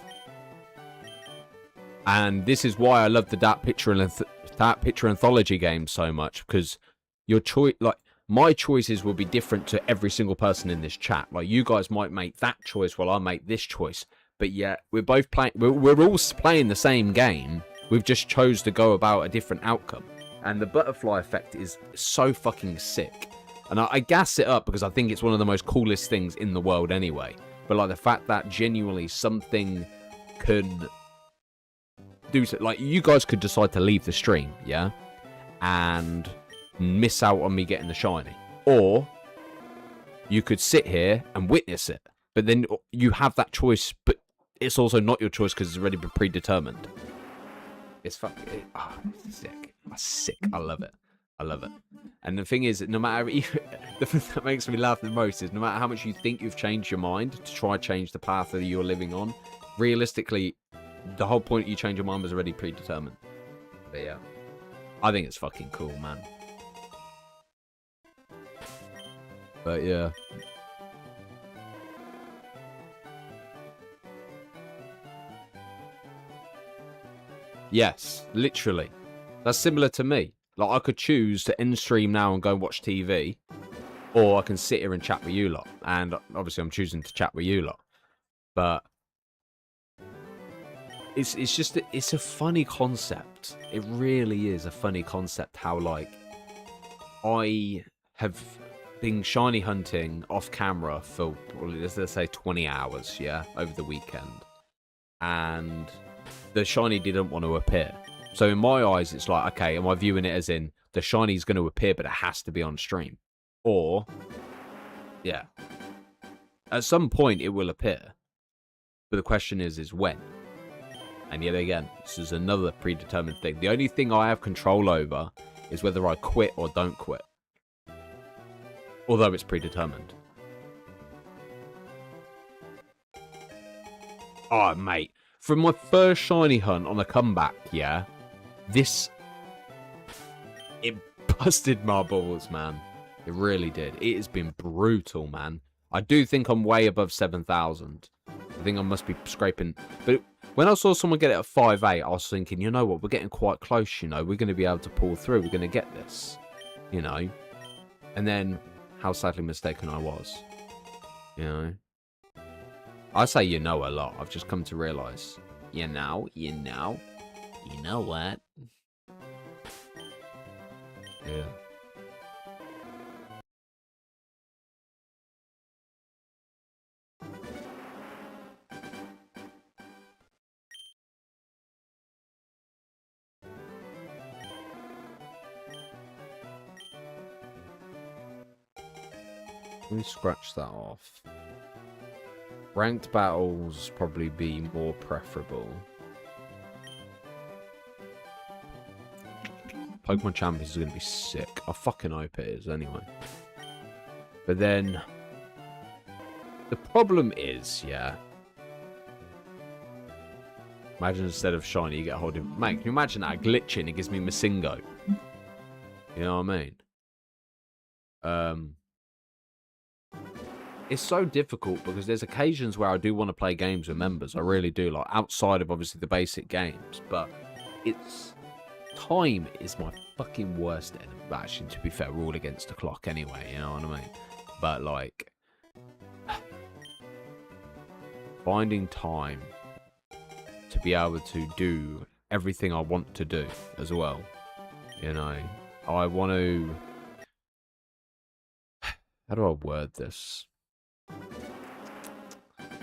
and this is why I love the Dark Picture Anthology game so much, because your choice, like my choices, will be different to every single person in this chat. Like you guys might make that choice while I make this choice, but yet we're both playing. We're all playing the same game. We've just chose to go about a different outcome, and the butterfly effect is so fucking sick. And I gas it up because I think it's one of the most coolest things in the world, anyway. But like the fact that genuinely something can do so, like you guys could decide to leave the stream, yeah, and miss out on me getting the shiny, or you could sit here and witness it. But then you have that choice, but it's also not your choice because it's already been predetermined. It's fucking it's sick. That's sick. I love it. I love it. And the thing is, no matter the thing that makes me laugh the most is no matter how much you think you've changed your mind to try change the path that you're living on, realistically, the whole point you change your mind was already predetermined. But yeah, I think it's fucking cool, man. But yeah. Yes, literally. That's similar to me. Like, I could choose to end stream now and go and watch TV, or I can sit here and chat with you lot. And obviously I'm choosing to chat with you lot. But it's just, it's a funny concept. It really is a funny concept how, like, I have been shiny hunting off camera for, let's say, 20 hours, yeah, over the weekend. And the shiny didn't want to appear. So in my eyes, it's like, okay, am I viewing it as in the shiny's going to appear, but it has to be on stream? Or, yeah, at some point it will appear. But the question is when? And yet again, this is another predetermined thing. The only thing I have control over is whether I quit or don't quit. Although it's predetermined. Oh, mate. From my first shiny hunt on a comeback, yeah, this busted my balls, man. It really did. It has been brutal, man. I do think I'm way above 7,000. I think I must be scraping. But when I saw someone get it at 5.8, I was thinking, you know what? We're getting quite close, you know. We're going to be able to pull through. We're going to get this, you know. And then how sadly mistaken I was, you know. I say you know a lot. I've just come to realise. You know what? Yeah. Let me scratch that off. Ranked battles probably be more preferable. Pokemon Champions is going to be sick. I fucking hope it is anyway. But then the problem is, yeah. Imagine instead of shiny, you get a hold of... Mate, can you imagine that? I glitch in, it gives me Masingo. You know what I mean? It's so difficult because there's occasions where I do want to play games with members. I really do, like outside of obviously the basic games. But it's... Time is my fucking worst enemy. Actually, to be fair, we're all against the clock anyway, you know what I mean? But like... Finding time to be able to do everything I want to do as well. You know, I want to... How do I word this?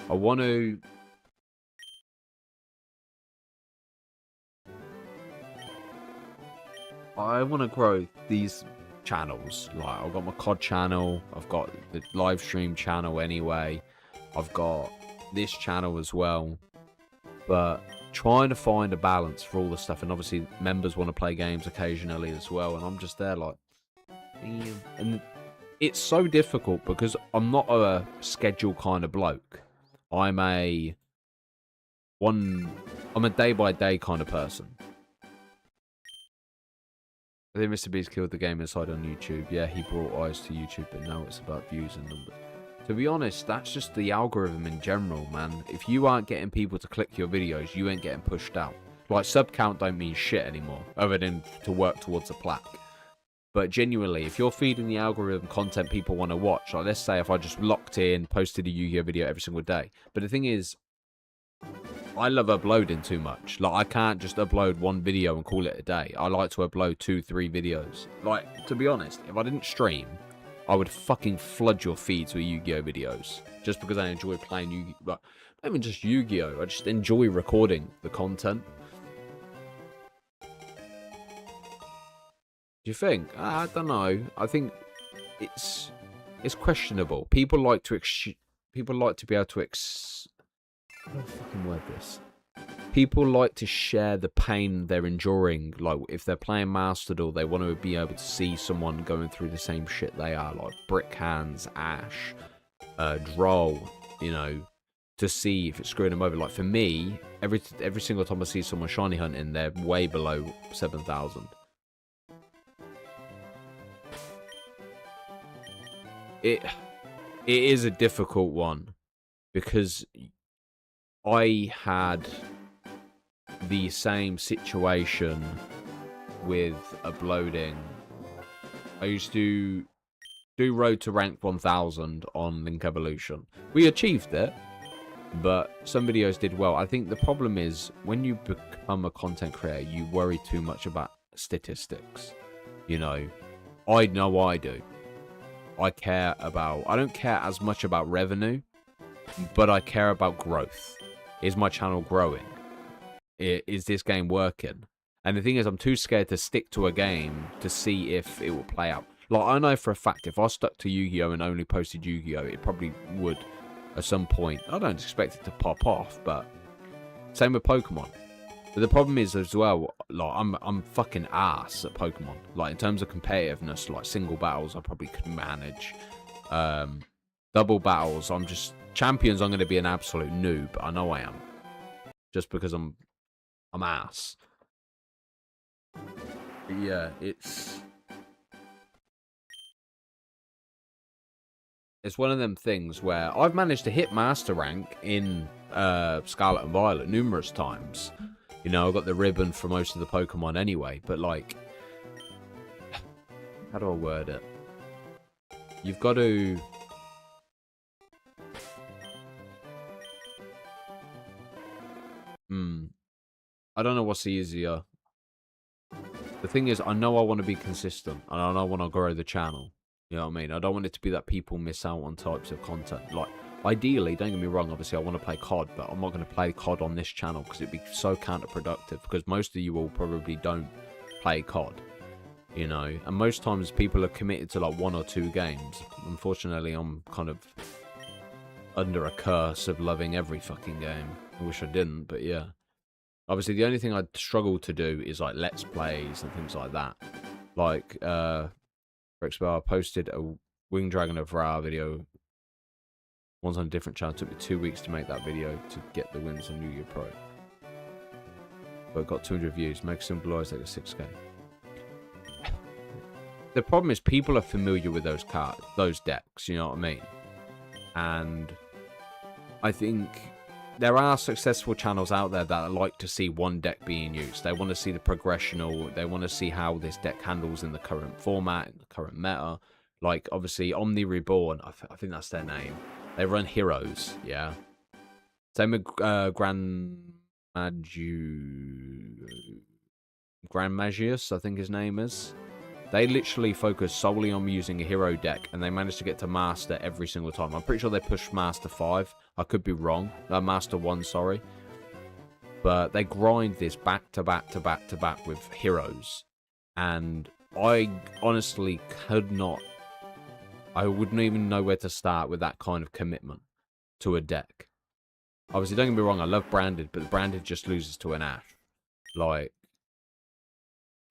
I want to... I want to grow these channels. Like, I've got my COD channel. I've got the live stream channel anyway. I've got this channel as well. But trying to find a balance for all the stuff. And obviously, members want to play games occasionally as well. And I'm just there like... Damn. And it's so difficult because I'm not a schedule kind of bloke. I'm a day-by-day kind of person. I think Mr. Beast killed the game inside on YouTube. Yeah, he brought eyes to YouTube, but now it's about views and numbers. To be honest, that's just the algorithm in general, man. If you aren't getting people to click your videos, you ain't getting pushed out. Like, sub count don't mean shit anymore, other than to work towards a plaque. But genuinely, if you're feeding the algorithm content people want to watch, like let's say if I just locked in, posted a Yu-Gi-Oh video every single day. But the thing is, I love uploading too much. Like, I can't just upload one video and call it a day. I like to upload 2-3 videos. Like, to be honest, if I didn't stream, I would fucking flood your feeds with Yu-Gi-Oh videos. Just because I enjoy playing Yu-Gi-Oh. Like, not even just Yu-Gi-Oh. I just enjoy recording the content. Do you think? I don't know. I think it's questionable. People like to be able to how do I fucking word this? People like to share the pain they're enduring. Like, if they're playing Master Duel, they want to be able to see someone going through the same shit they are. Like, Brick Hands, Ash, Droll, you know, to see if it's screwing them over. Like, for me, every single time I see someone shiny hunting, they're way below 7,000. It is a difficult one because I had the same situation with uploading. I used to do Road to Rank 1000 on Link Evolution. We achieved it, but some videos did well. I think the problem is when you become a content creator, you worry too much about statistics. You know I do. I don't care as much about revenue, but I care about growth. Is my channel growing? Is this game working? And the thing is, I'm too scared to stick to a game to see if it will play out. Like, I know for a fact, if I stuck to Yu-Gi-Oh! And only posted Yu-Gi-Oh! It probably would at some point. I don't expect it to pop off, but same with Pokemon. But the problem is as well, like, I'm fucking ass at Pokemon. Like, in terms of competitiveness, like, single battles, I probably could manage. Double battles, Champions, I'm going to be an absolute noob. I know I am. Just because I'm ass. But yeah, it's it's one of them things where I've managed to hit master rank in Scarlet and Violet numerous times. You know, I got the ribbon for most of the Pokemon anyway, but like, how do I word it? You've got to... I don't know what's easier. The thing is, I know I want to be consistent, and I know I want to grow the channel. You know what I mean? I don't want it to be that people miss out on types of content. Like, ideally, don't get me wrong, obviously I want to play COD, but I'm not going to play COD on this channel because it'd be so counterproductive, because most of you all probably don't play COD, you know? And most times people are committed to like 1 or 2 games. Unfortunately, I'm kind of under a curse of loving every fucking game. I wish I didn't, but yeah. Obviously, the only thing I'd struggle to do is like Let's Plays and things like that. Like, for example, I posted a Wing Dragon of Ra video once on a different channel. It took me 2 weeks to make that video to get the wins on New Year Pro. But it got 200 views. Maximum Blue Eyes like a 6K. The problem is people are familiar with those cards, those decks, you know what I mean? And I think there are successful channels out there that like to see one deck being used. They want to see the progressional. They want to see how this deck handles in the current format, in the current meta. Like, obviously, Omni Reborn, I think that's their name. They run heroes, yeah. Same with Grand Magius, I think his name is. They literally focus solely on using a hero deck, and they manage to get to Master every single time. I'm pretty sure they push Master 5. I could be wrong. Master 1, sorry. But they grind this back to back to back to back with heroes. And I honestly could not... I wouldn't even know where to start with that kind of commitment to a deck. Obviously, don't get me wrong, I love Branded, but Branded just loses to an Ash. Like...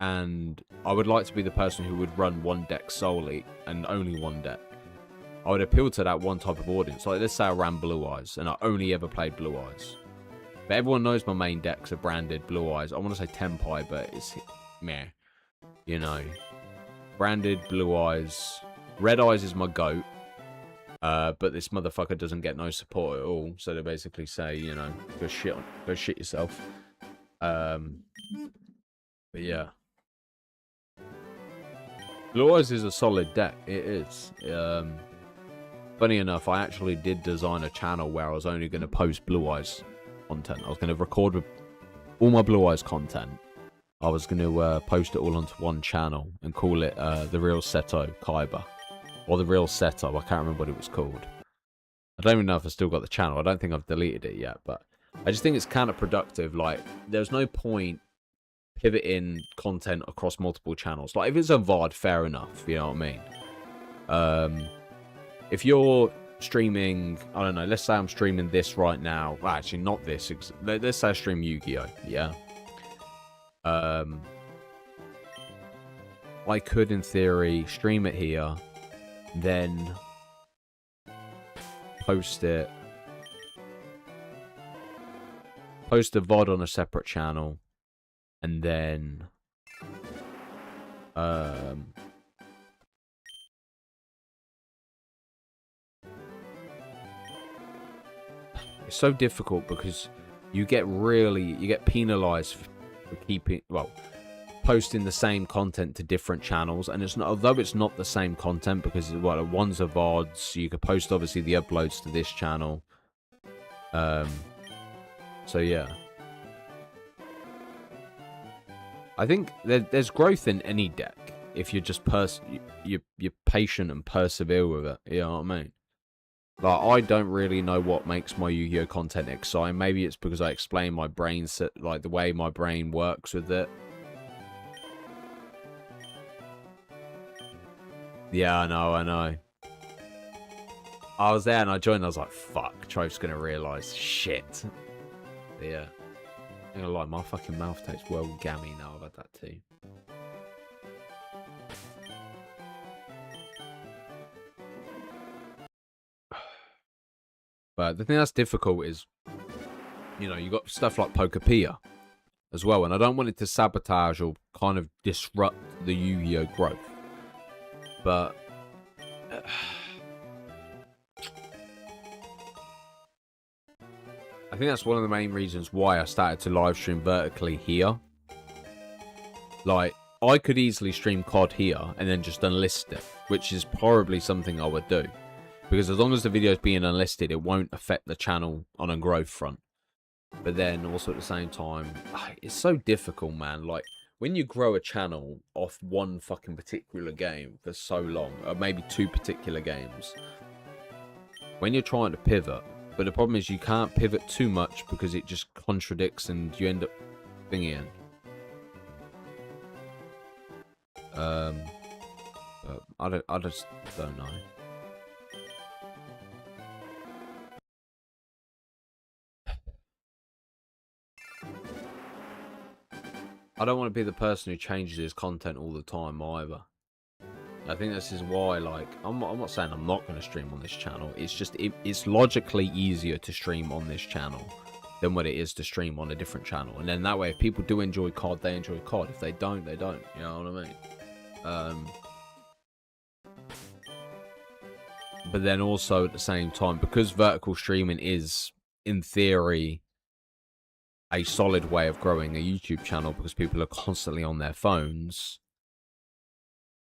And I would like to be the person who would run one deck solely, and only one deck. I would appeal to that one type of audience. Like, let's say I ran Blue Eyes, and I only ever played Blue Eyes. But everyone knows my main decks are Branded, Blue Eyes. I want to say Tenpai, but it's meh. You know. Branded, Blue Eyes. Red Eyes is my GOAT. But this motherfucker doesn't get no support at all. So they basically say, you know, go shit yourself. But yeah. Blue Eyes is a solid deck. It is. Funny enough, I actually did design a channel where I was only going to post Blue Eyes content. I was going to record with all my Blue Eyes content. I was going to post it all onto one channel and call it The Real Seto Kaiba. Or The Real Seto. I can't remember what it was called. I don't even know if I still got the channel. I don't think I've deleted it yet. But I just think it's counterproductive. Like, there's no point pivoting content across multiple channels. Like, if it's a VOD, fair enough, you know what I mean? If you're streaming, I don't know, let's say I'm streaming this right now. Well, actually, not this. Let's say I stream Yu-Gi-Oh! Yeah? I could, in theory, stream it here, then post it. Post a VOD on a separate channel. And then, it's so difficult because you get penalized for keeping, well, posting the same content to different channels. And it's not, although it's not the same content because, well, one's a VOD, so you could post obviously the uploads to this channel. So yeah. I think there's growth in any deck if you're just you're patient and persevere with it. You know what I mean? Like, I don't really know what makes my Yu-Gi-Oh content exciting. Maybe it's because I explain my brain set, like the way my brain works with it. Yeah, I know. I was there and I joined. And I was like, "Fuck, Trove's gonna realize shit." But yeah. I'm gonna lie, my fucking mouth tastes well gammy now. I've had that too. But the thing that's difficult is, you know, you got stuff like Pokepia as well, and I don't want it to sabotage or kind of disrupt the Yu-Gi-Oh growth. But I think that's one of the main reasons why I started to live stream vertically here. Like, I could easily stream COD here and then just unlist it, which is probably something I would do. Because as long as the video is being unlisted, it won't affect the channel on a growth front. But then also at the same time, it's so difficult, man. Like, when you grow a channel off one fucking particular game for so long, or maybe 2 particular games, when you're trying to pivot, but the problem is you can't pivot too much because it just contradicts and you end up thinking. I just don't know. I don't want to be the person who changes his content all the time either. I think this is why, like, I'm not saying I'm not going to stream on this channel. It's just, it's logically easier to stream on this channel than what it is to stream on a different channel. And then that way, if people do enjoy COD, they enjoy COD. If they don't, they don't. You know what I mean? But then also at the same time, because vertical streaming is, in theory, a solid way of growing a YouTube channel because people are constantly on their phones,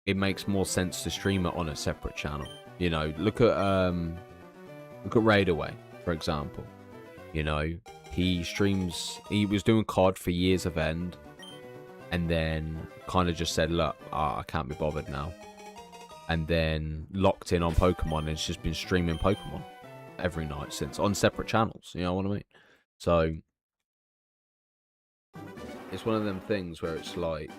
it makes more sense to stream it on a separate channel. You know, look at Raidaway, for example. You know, he was doing COD for years of end, and then kind of just said, look, I can't be bothered now. And then locked in on Pokemon, and it's just been streaming Pokemon every night since, on separate channels. You know what I mean? So it's one of them things where it's like,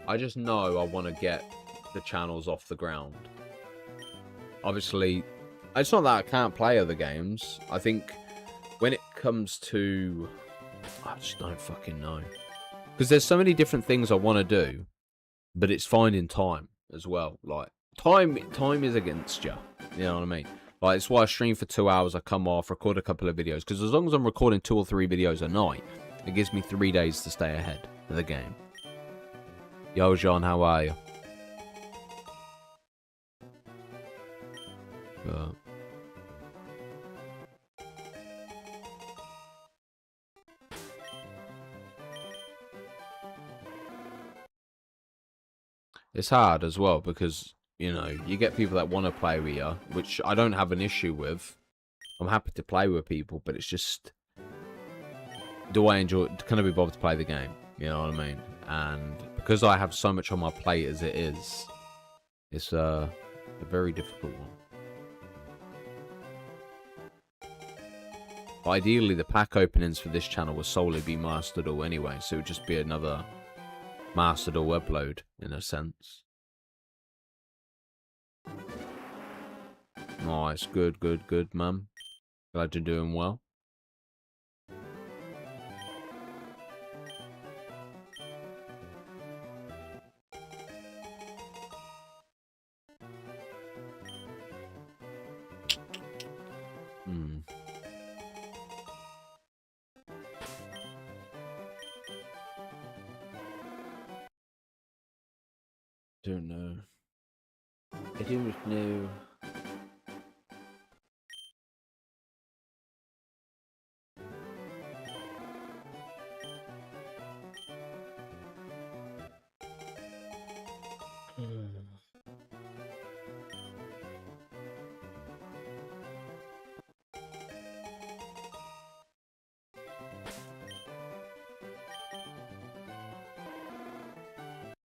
I just know I want to get the channels off the ground. Obviously, it's not that I can't play other games. I think when it comes to, I just don't fucking know. Because there's so many different things I want to do, but it's finding time as well. Like, time is against you. You know what I mean? Like, it's why I stream for 2 hours, I come off, record a couple of videos. Because as long as I'm recording 2 or 3 videos a night, it gives me 3 days to stay ahead of the game. Yo, John, how are you? It's hard as well because, you know, you get people that want to play with you, which I don't have an issue with. I'm happy to play with people, but it's just, do I enjoy it? Can I be bothered to play the game? You know what I mean? And because I have so much on my plate as it is, it's a very difficult one. But ideally, the pack openings for this channel will solely be Mastered All anyway, so it would just be another Mastered All upload, in a sense. Nice, good, man. Glad you're doing well. Don't know. I don't know.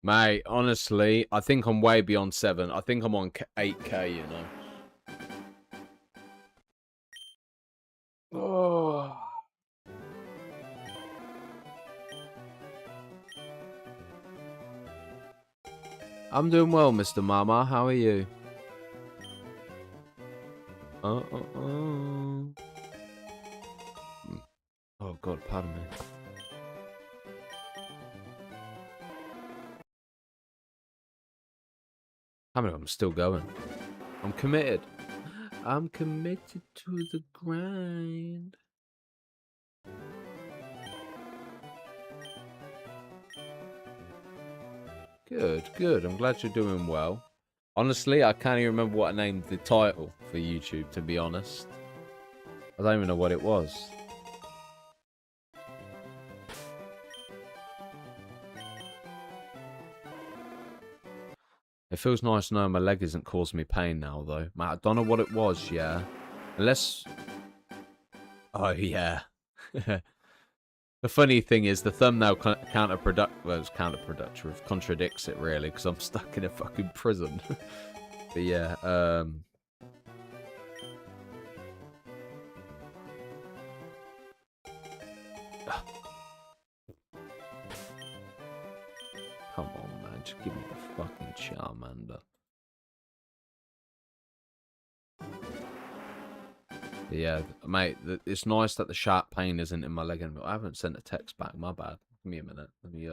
Mate, honestly, I think I'm way beyond 7. I think I'm on 8K, you know. Oh. I'm doing well, Mr. Mama. How are you? Oh, God, pardon me. I mean, I'm still going. I'm committed. I'm committed to the grind. Good, good. I'm glad you're doing well. Honestly, I can't even remember what I named the title for YouTube, to be honest. I don't even know what it was. It feels nice knowing my leg isn't causing me pain now, though. Matt, I don't know what it was, yeah. Unless... Oh, yeah. The funny thing is, the thumbnail counterproductive, contradicts it, really, because I'm stuck in a fucking prison. But yeah, Come on, man, just give me the fucking Charmander. But yeah, mate, it's nice that the sharp pain isn't in my leg anymore. I haven't sent a text back, my bad. Give me a minute, let me,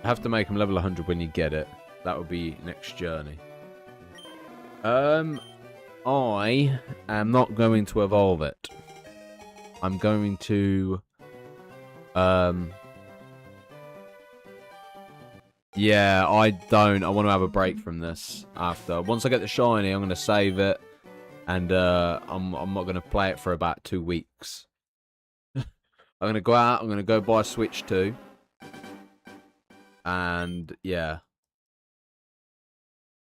I have to make him level 100 when you get it. That would be next journey. I am not going to evolve it. I'm going to... Yeah, I don't. I want to have a break from this after. Once I get the shiny, I'm going to save it. And I'm not going to play it for about 2 weeks. I'm going to go out. I'm going to go buy Switch 2. And, yeah.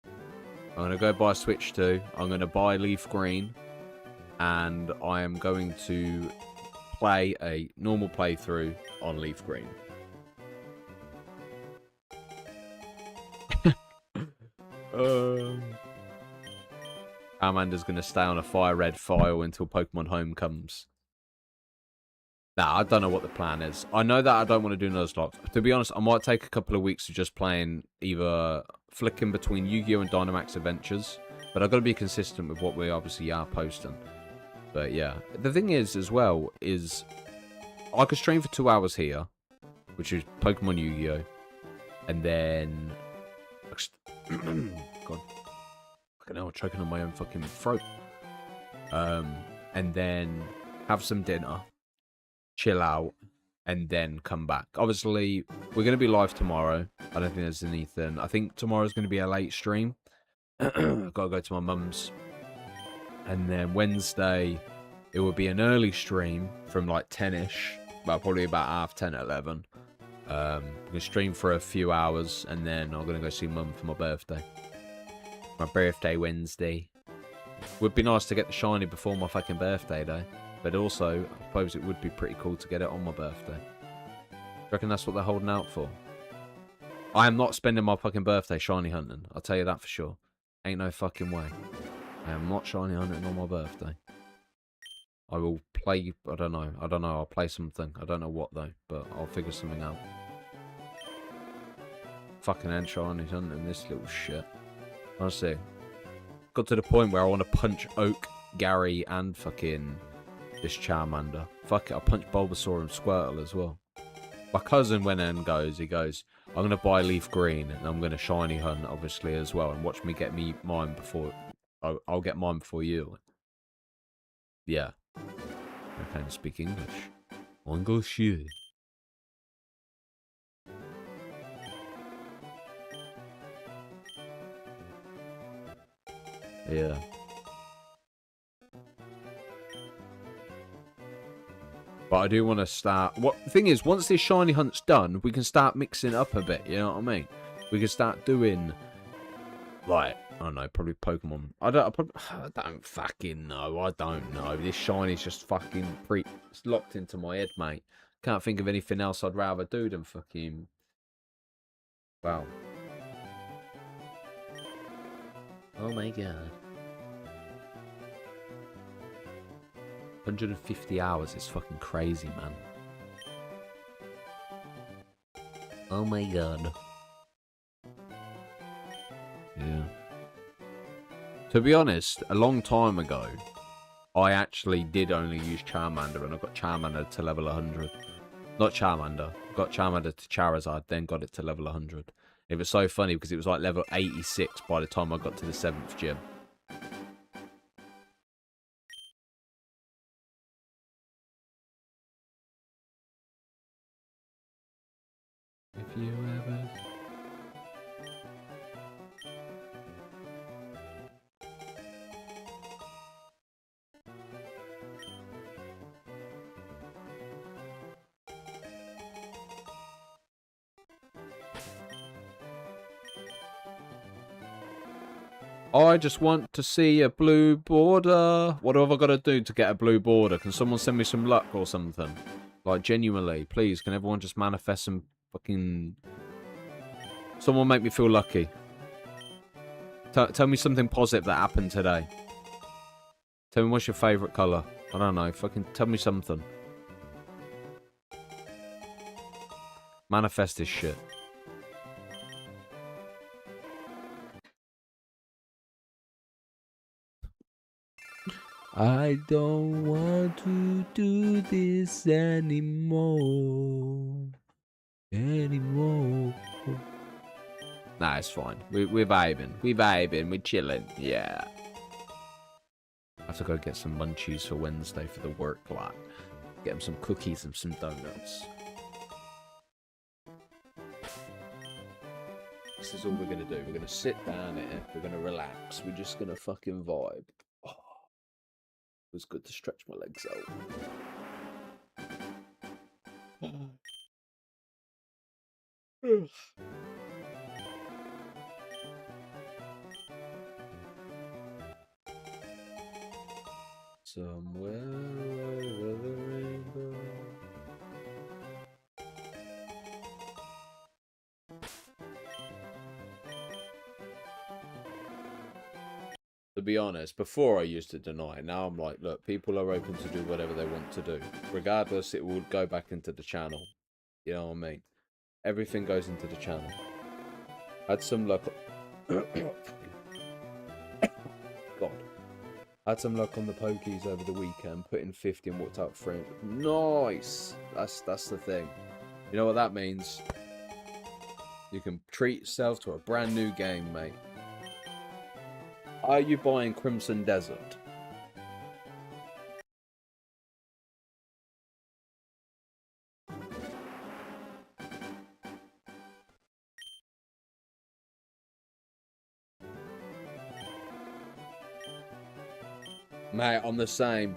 I'm going to go buy Switch 2. I'm going to buy Leaf Green. And I am going to play a normal playthrough on Leaf Green. Charmander's going to stay on a fire red file until Pokemon Home comes. Nah, I don't know what the plan is. I know that I don't want to do Nuzlocke. To be honest, I might take a couple of weeks of just playing, either flicking between Yu-Gi-Oh! And Dynamax Adventures. But I've got to be consistent with what we obviously are posting. But yeah, the thing is, as well, is I could stream for 2 hours here, which is Pokemon Yu-Gi-Oh! And then... God. Fucking hell, I'm choking on my own fucking throat. And then have some dinner, chill out, and then come back. Obviously, we're going to be live tomorrow. I don't think there's anything. I think tomorrow's going to be a late stream. I've got to go to my mum's. And then Wednesday, it will be an early stream from like 10ish. Well, probably about 10:30, 11. I'm going to stream for a few hours, and then I'm going to go see mum for my birthday. My birthday Wednesday. Would be nice to get the shiny before my fucking birthday, though. But also, I suppose it would be pretty cool to get it on my birthday. Do you reckon that's what they're holding out for? I am not spending my fucking birthday shiny hunting. I'll tell you that for sure. Ain't no fucking way. I am not shiny hunting on my birthday. I will play... I don't know. I'll play something. I don't know what, though. But I'll figure something out. Fucking end shiny hunting this little shit. Honestly. Got to the point where I want to punch Oak, Gary, and fucking... this Charmander. Fuck it, I'll punch Bulbasaur and Squirtle as well. My cousin went in and he goes, I'm going to buy Leaf Green and I'm going to shiny hunt, obviously, as well. And watch me get mine before... I'll get mine before you. Yeah. I can't speak English. English, yeah. Yeah. But I do want to start... The thing is, once this shiny hunt's done, we can start mixing up a bit, you know what I mean? We can start doing... like, I don't know, probably Pokemon. I don't fucking know. I don't know. This shiny's just fucking it's locked into my head, mate. Can't think of anything else I'd rather do than fucking... wow. Oh my god. 150 hours is fucking crazy, man. Oh my god. Yeah. To be honest, a long time ago, I actually did only use Charmander, and I got Charmander to level 100. Not Charmander. I got Charmander to Charizard, then got it to level 100. It was so funny because it was like level 86 by the time I got to the 7th gym. If you ever... I just want to see a blue border. What have I got to do to get a blue border? Can someone send me some luck or something? Like, genuinely, please, can everyone just manifest some fucking... Someone make me feel lucky. Tell me something positive that happened today. Tell me what's your favourite colour. I don't know, fucking tell me something. Manifest this shit. I don't want to do this anymore. Nah, it's fine. We're vibing. We're vibing. We're chilling. Yeah. I have to go get some munchies for Wednesday for the work lot. Get them some cookies and some donuts. This is all we're going to do. We're going to sit down here. We're going to relax. We're just going to fucking vibe. Oh, it was good to stretch my legs out. Somewhere over the rainbow. To be honest, before I used to deny, now I'm like, look, people are open to do whatever they want to do. Regardless, it will go back into the channel. You know what I mean? Everything goes into the channel. I had some luck. God. I had some luck on the pokies over the weekend, put in 50 and walked out 300. Nice! That's the thing. You know what that means? You can treat yourself to a brand new game, mate. Are you buying Crimson Desert? Mate, I'm the same.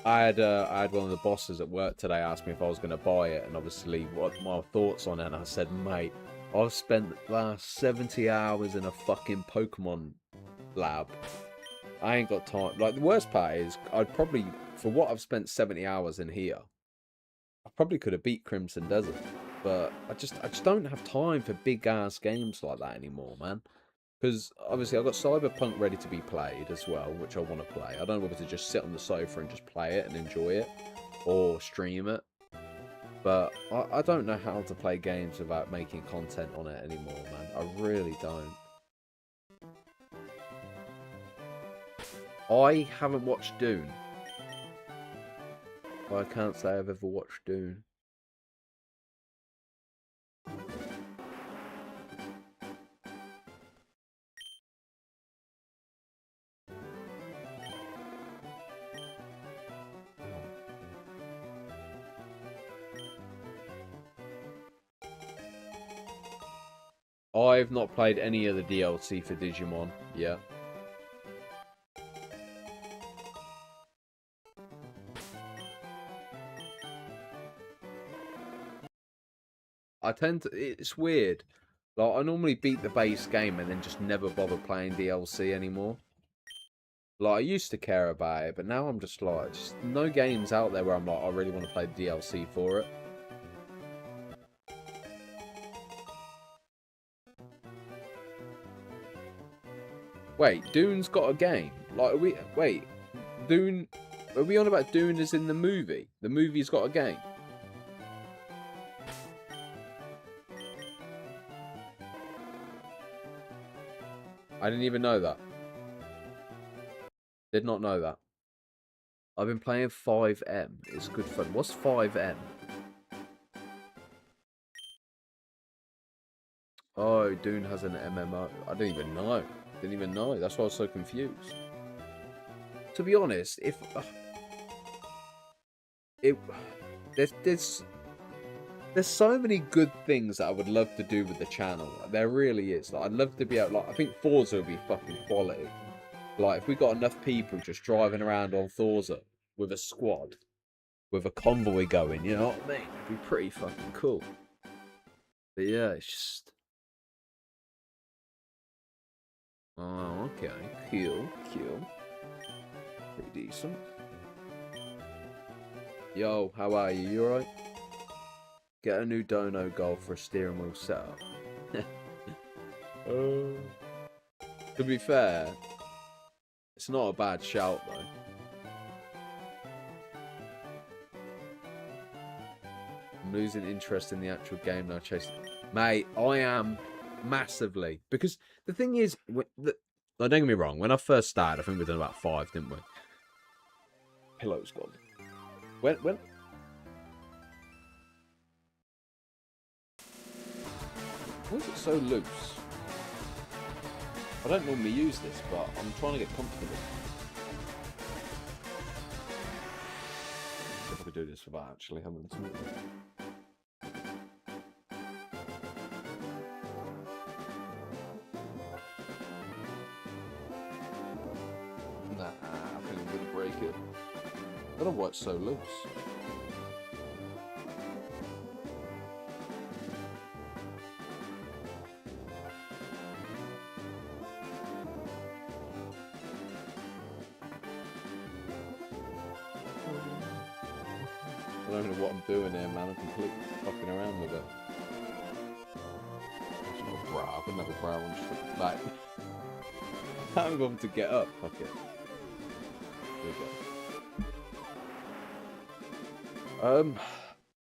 I had one of the bosses at work today ask me if I was going to buy it, and obviously what my thoughts on it, and I said, mate, I've spent the last 70 hours in a fucking Pokemon lab. I ain't got time. Like, the worst part is, I'd probably, for what I've spent 70 hours in here, I probably could have beat Crimson Desert, but I just don't have time for big ass games like that anymore, man. Because obviously I've got Cyberpunk ready to be played as well, which I want to play. I don't know whether to just sit on the sofa and just play it and enjoy it, or stream it. But I don't know how to play games without making content on it anymore, man. I really don't. I haven't watched Dune. I can't say I've ever watched Dune. I've not played any of the DLC for Digimon yet. It's weird. Like, I normally beat the base game and then just never bother playing DLC anymore. Like, I used to care about it, but now I'm just like, just no games out there where I'm like, I really want to play DLC for it. Wait, Dune's got a game? Like, wait, Dune, are we on about Dune as in the movie? The movie's got a game? I didn't even know that. Did not know that. I've been playing 5M. It's good fun. What's 5M? Oh, Dune has an MMO. I didn't even know. Didn't even know. That's why I was so confused. To be honest, if there's so many good things that I would love to do with the channel. There really is. Like, I'd love to be able. Like, I think Forza would be fucking quality. Like, if we got enough people just driving around on Forza with a squad, with a convoy going, you know what I mean? It'd be pretty fucking cool. But yeah, it's just. Oh, okay. Cool. Pretty decent. Yo, how are you? You alright? Get a new dono goal for a steering wheel setup. To be fair, it's not a bad shout though. I'm losing interest in the actual game now, chasing. Mate, I am massively, because the thing is, now don't get me wrong. When I first started, I think we done about 5, didn't we? Pillow's gone. When? Why is it so loose? I don't normally use this, but I'm trying to get comfortable. If I could do this without actually having to. Nah, I think I'm gonna break it. I don't know why it's so loose. I don't know what I'm doing here, man. I'm completely fucking around with it. It's not a bra. I couldn't have a bra on just like. I can't bother to get up. Fuck it. There we go.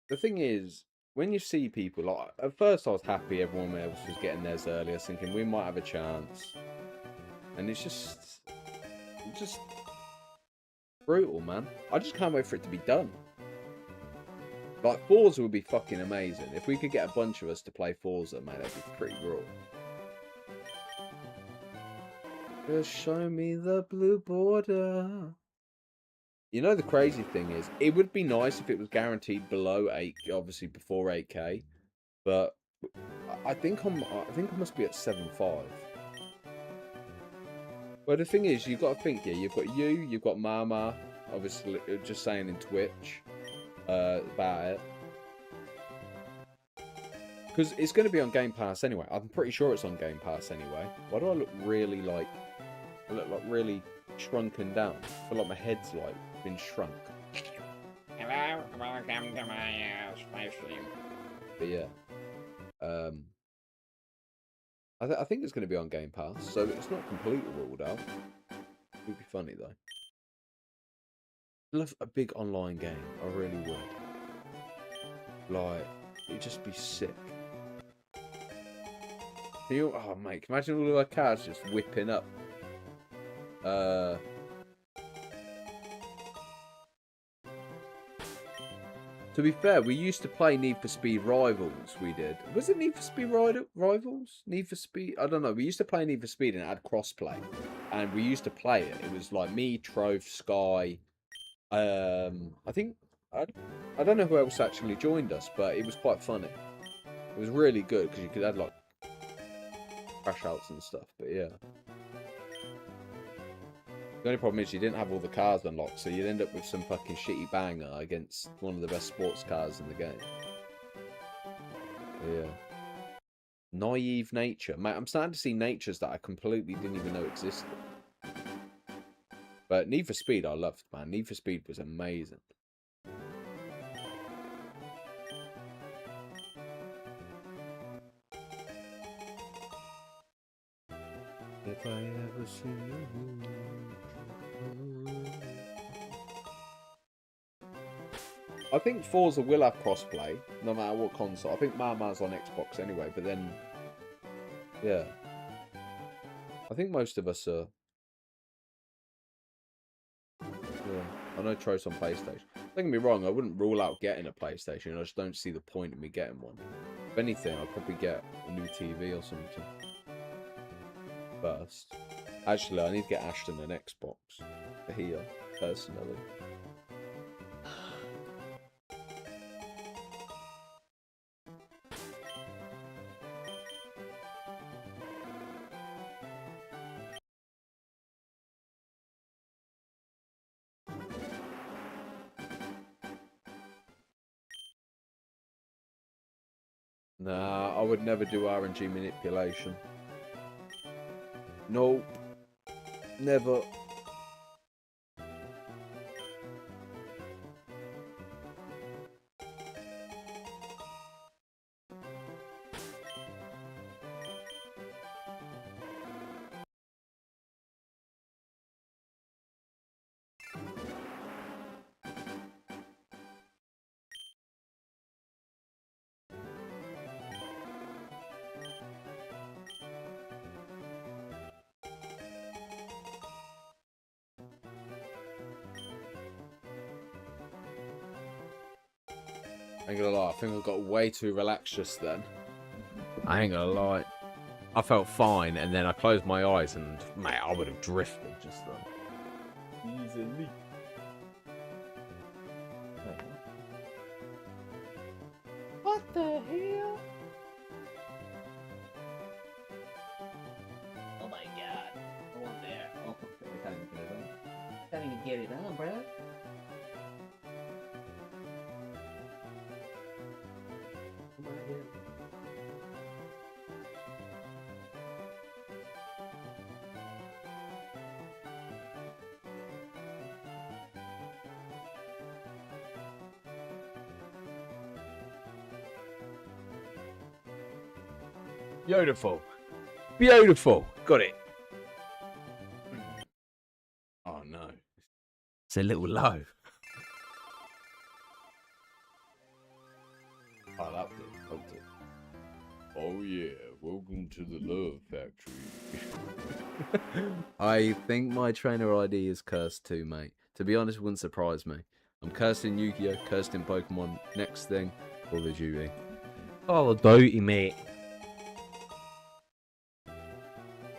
The thing is, when you see people, like, at first I was happy everyone else was getting theirs early. I was thinking we might have a chance. And it's just brutal, man. I just can't wait for it to be done. Like, Forza would be fucking amazing. If we could get a bunch of us to play Forza, mate, that'd be pretty raw. Just show me the blue border. You know, the crazy thing is, it would be nice if it was guaranteed below 8, obviously before 8K. But I think I must be at 7.5. Well, the thing is, you've got to think here. You've got Mama, obviously, just saying in Twitch. About it, because it's going to be on Game Pass anyway. I'm pretty sure it's on Game Pass anyway. Why do I look really like? I look like really shrunken down. I feel like my head's like been shrunk. Hello, welcome to my live stream. But yeah, I think it's going to be on Game Pass, so it's not completely ruled out. It would be funny though. Love a big online game. I really would. Like, it'd just be sick. Can you, oh mate, imagine all of our cars just whipping up. To be fair, we used to play Need for Speed Rivals. We did. Was it Need for Speed Rivals? Need for Speed? I don't know. We used to play Need for Speed and it had crossplay, and we used to play it. It was like me, Trove, Sky. I think I don't know who else actually joined us, but it was quite funny. It was really good because you could add like crash outs and stuff. But yeah, the only problem is you didn't have all the cars unlocked, so you'd end up with some fucking shitty banger against one of the best sports cars in the game. But yeah, naive nature, mate. I'm starting to see natures that I completely didn't even know existed. But Need for Speed I loved, man. Need for Speed was amazing. If I ever see you. I think Forza will have crossplay, no matter what console. I think Marmar's on Xbox anyway, but then, yeah. I think most of us are. Yeah, I know Tro's on PlayStation. Don't get me wrong, I wouldn't rule out getting a PlayStation. I just don't see the point in me getting one. If anything, I'd probably get a new TV or something first. Actually, I need to get Ashton an Xbox for here, personally. Nah, I would never do RNG manipulation. Nope. Never. I ain't gonna lie, I think I got way too relaxed just then. I ain't gonna lie. I felt fine, and then I closed my eyes, and mate, I would have drifted just then. Easily. What the hell? Oh my god. Go on there. Oh, I can't even get it on. Can't even get it on, bro. Come on here. Beautiful. Beautiful. Got it. Oh no. It's a little low. I loved it. Loved it. Oh yeah. Welcome to the Love Factory. I think my trainer ID is cursed too, mate. To be honest, it wouldn't surprise me. I'm cursed in Yu-Gi-Oh, cursed in Pokemon. Next thing, Call of Duty. Call of Duty, mate.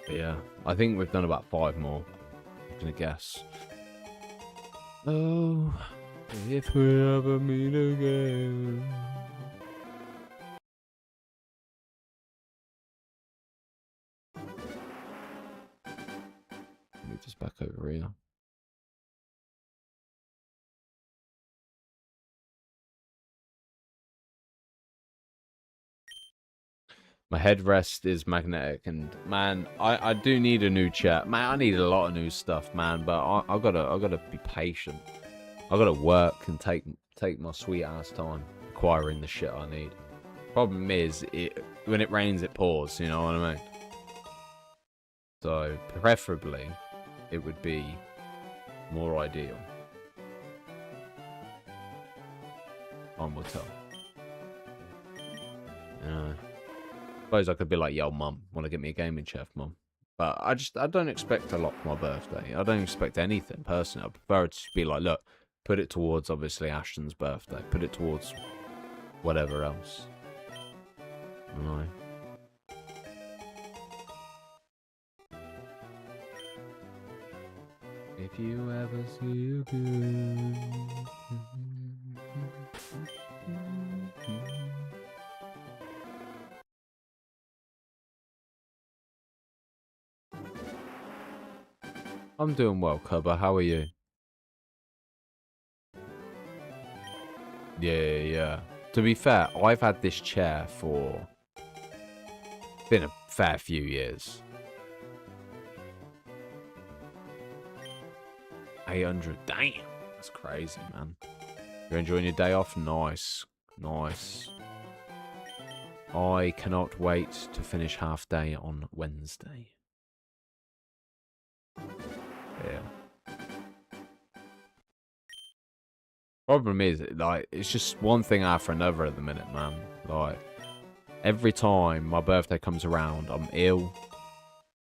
But yeah, I think we've done about 5 more. I'm gonna guess. Oh, if we ever meet again. Move this back over here. My headrest is magnetic, and man, I do need a new chair. Man, I need a lot of new stuff, man. But I gotta be patient. I gotta work and take my sweet ass time acquiring the shit I need. Problem is, when it rains, it pours. You know what I mean? So preferably, it would be more ideal. Time will tell. Suppose I could be like, yo, mum, want to get me a gaming chair, mum? But I don't expect a lot for my birthday. I don't expect anything, personally. I prefer it to be like, look, put it towards, obviously, Ashton's birthday. Put it towards whatever else. Right. If you ever see a good... I'm doing well, Cubba. How are you? Yeah. To be fair, I've had this chair for... been a fair few years. 800. Damn. That's crazy, man. You're enjoying your day off? Nice. Nice. I cannot wait to finish half day on Wednesday. Yeah. Problem is, like, it's just one thing after another at the minute, man. Like, every time my birthday comes around, I'm ill.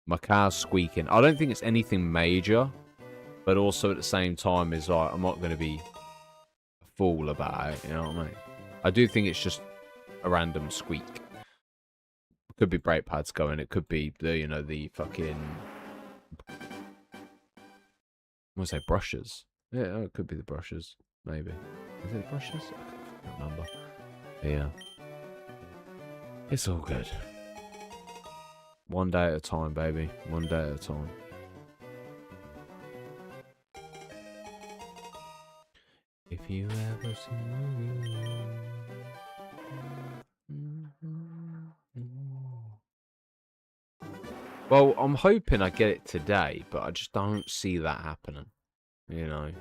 My car's squeaking. I don't think it's anything major, but also at the same time is like I'm not going to be a fool about it. You know what I mean? I do think it's just a random squeak. It could be brake pads going. It could be the the fucking. I want to say brushes. Yeah, it could be the brushes. Maybe. Is it the brushes? I can't remember. Yeah. It's all good. One day at a time, baby. One day at a time. If you ever see me. Well, I'm hoping I get it today, but I just don't see that happening. You know.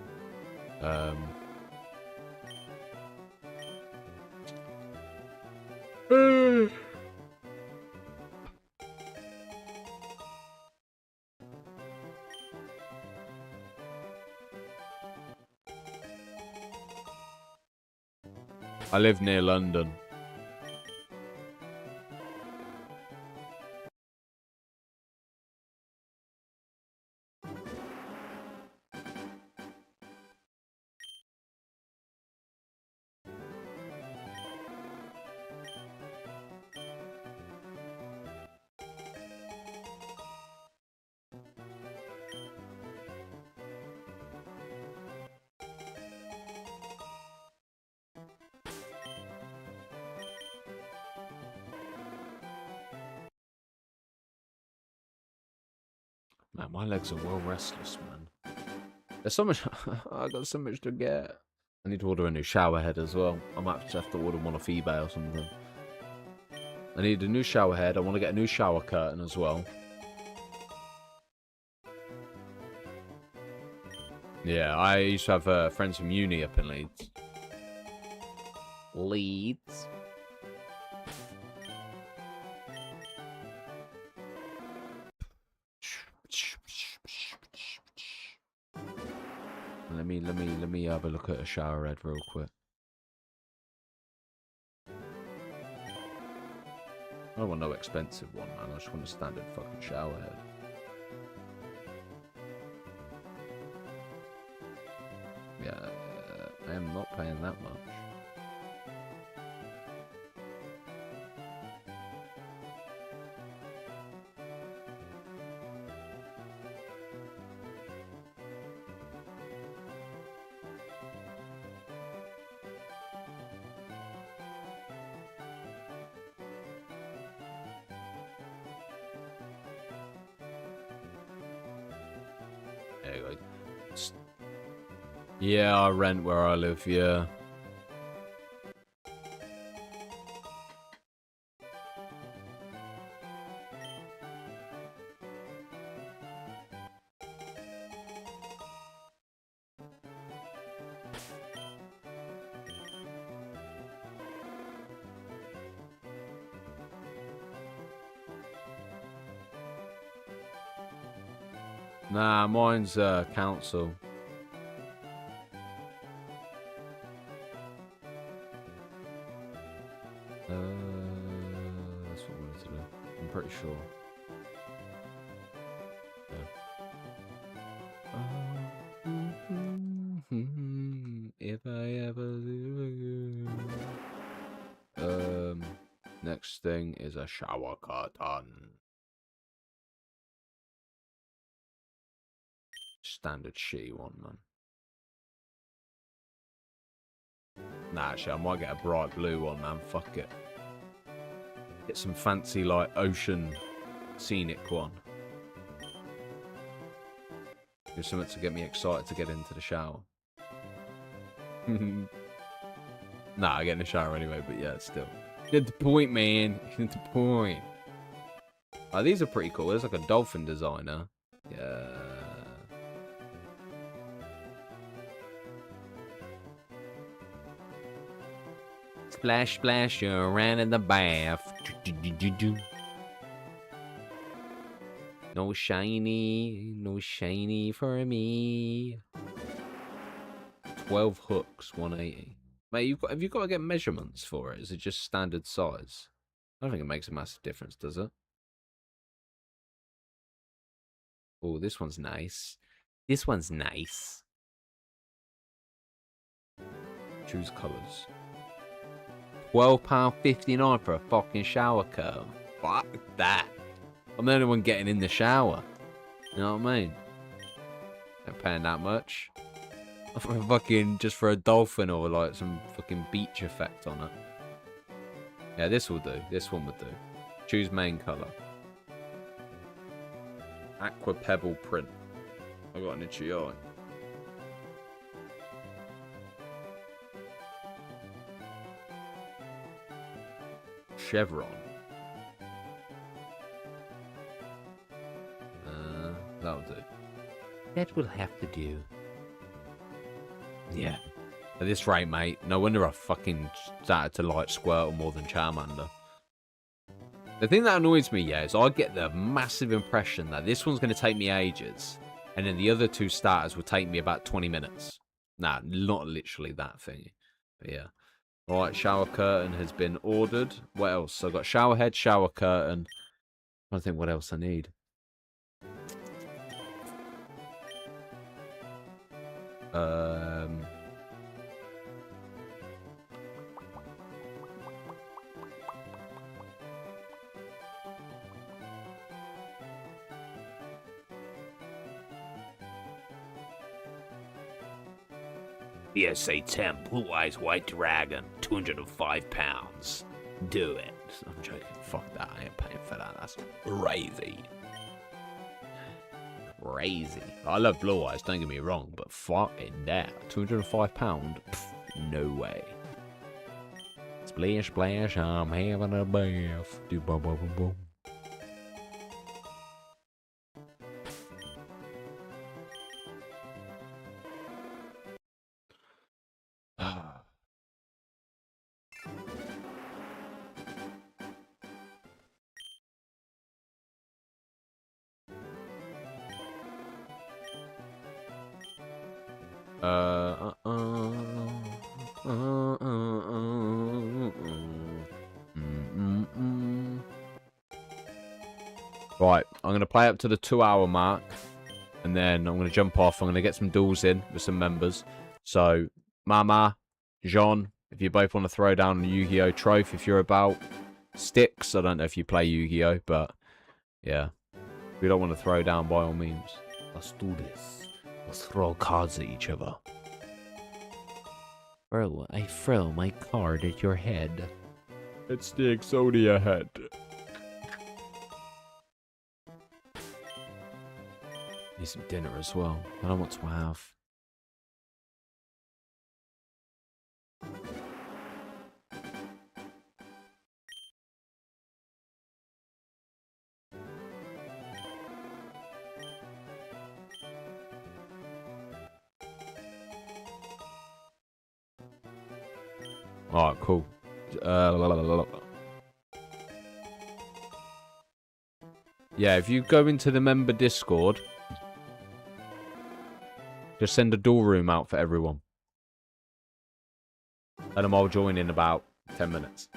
I live near London. Man, my legs are well restless, man. There's so much. I got so much to get. I need to order a new shower head as well. I might just have to order one off eBay or something. I need a new shower head. I want to get a new shower curtain as well. Yeah, I used to have friends from uni up in Leeds. Leeds. Let me have a look at a shower head real quick. I don't want no expensive one, man. I just want a standard fucking shower head. Yeah, I am not paying that much. There you go. Yeah, I rent where I live, yeah. Nah, mine's council. That's what I wanted to do. I'm pretty sure. If I ever do again. Next thing is a shower curtain. Standard shitty one, man. Nah, actually, I might get a bright blue one, man. Fuck it. Get some fancy, like, ocean scenic one. Do something to get me excited to get into the shower. Nah, I get in the shower anyway, but yeah, still. Get the point, man. Get the point. Oh, these are pretty cool. There's like a dolphin designer. Yeah. Splash, splash, you're around in the bath. No shiny for me. 12 hooks, 180. Mate, have you got to get measurements for it? Is it just standard size? I don't think it makes a massive difference, does it? Oh, this one's nice. This one's nice. Choose colours. £12.59 for a fucking shower curtain. Fuck that. I'm the only one getting in the shower. You know what I mean? Not paying that much. For fucking, just for a dolphin or like some fucking beach effect on it. Yeah, this will do. This one would do. Choose main colour. Aqua Pebble print. I got an itchy eye. Chevron. That'll do. That will have to do. Yeah. At this rate, mate, no wonder I fucking started to like Squirtle more than Charmander. The thing that annoys me, yeah, is I get the massive impression that this one's going to take me ages, and then the other two starters will take me about 20 minutes. Nah, not literally that thing. But yeah. Alright, shower curtain has been ordered. What else? So I've got shower head, shower curtain. I don't think what else I need. PSA 10, Blue Eyes White Dragon, 205 pounds. Do it. I'm joking. Fuck that. I ain't paying for that. That's crazy. Crazy. I love Blue Eyes, don't get me wrong, but fucking that. 205 pounds? No way. Splash, splash, I'm having a bath. Do boom, boom, boom, boom. Right, I'm going to play up to the 2-hour mark, and then I'm going to jump off. I'm going to get some duels in with some members. So, Mama, Jean, if you both want to throw down a Yu-Gi-Oh! Trophy, if you're about. Sticks, I don't know if you play Yu-Gi-Oh! But, yeah. If we don't want to throw down, by all means. Let's do this. Let's throw cards at each other. Bro, I throw my card at your head. It's the Exodia head. Need some dinner as well. I don't want to have. Alright, cool. Yeah, if you go into the member Discord, just send a duel room out for everyone. And then I'll join in about 10 minutes.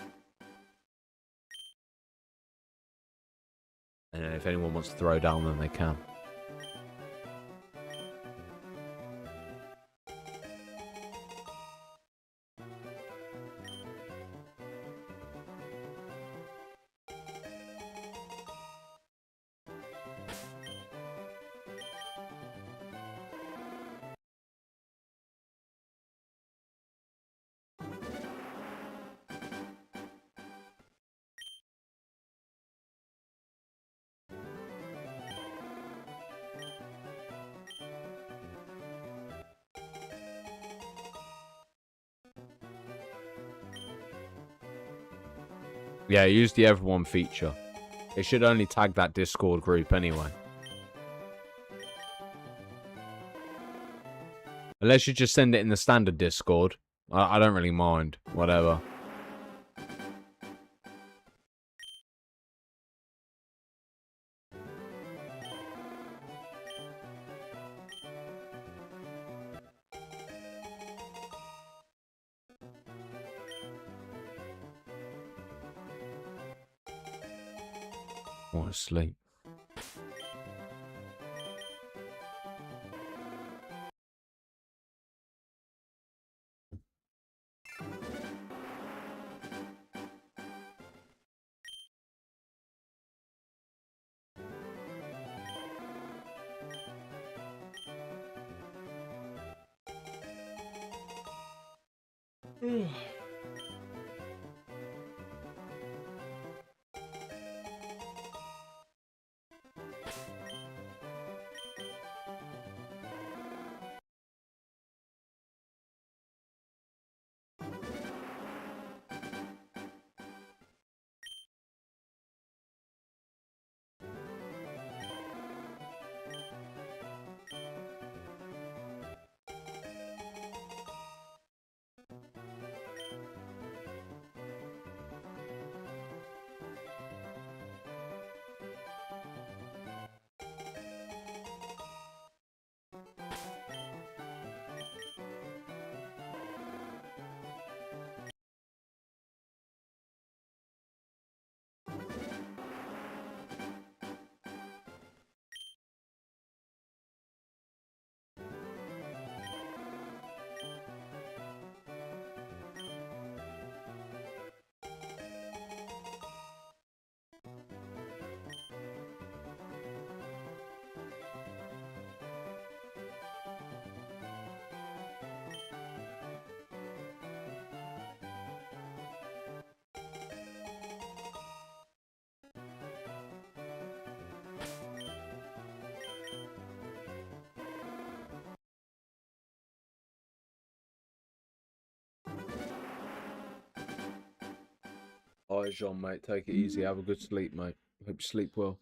And then if anyone wants to throw down, then they can. Yeah, use the everyone feature. It should only tag that Discord group anyway. Unless you just send it in the standard Discord. I don't really mind. Whatever. I want to sleep. Alright, Jean, mate. Take it easy. Have a good sleep, mate. Hope you sleep well.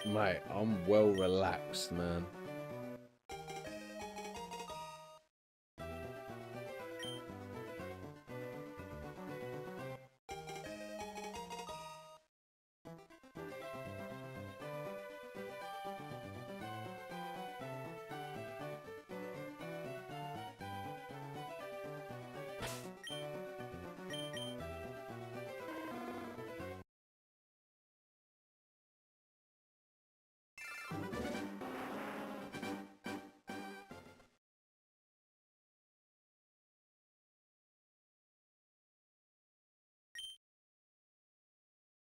Mate, I'm well relaxed, man.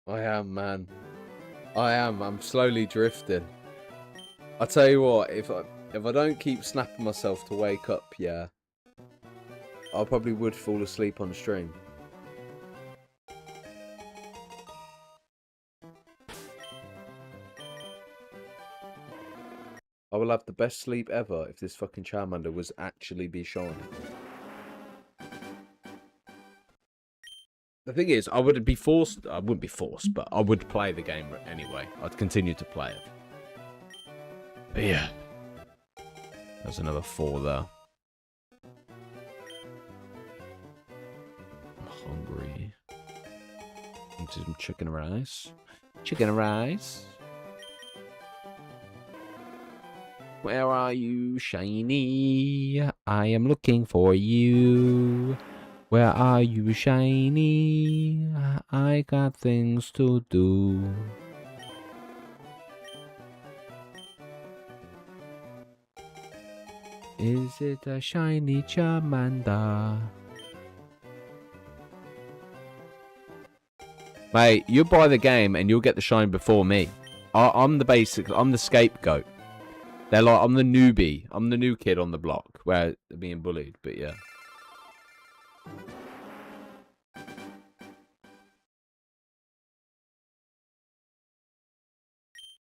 I am, man. I am. I'm slowly drifting. I tell you what, if I don't keep snapping myself to wake up, yeah, I probably would fall asleep on stream. I will have the best sleep ever if this fucking Charmander was actually be shiny. The thing is, I wouldn't be forced. I wouldn't be forced, but I would play the game anyway. I'd continue to play it. But yeah. There's another 4 there. I'm hungry. Into some chicken rice. Chicken rice. Where are you, Shiny? I am looking for you. Where are you, shiny? I got things to do. Is it a shiny Charmander? Mate, you buy the game and you'll get the shine before me. I'm the scapegoat. They're like, I'm the newbie. I'm the new kid on the block where they're being bullied, but yeah.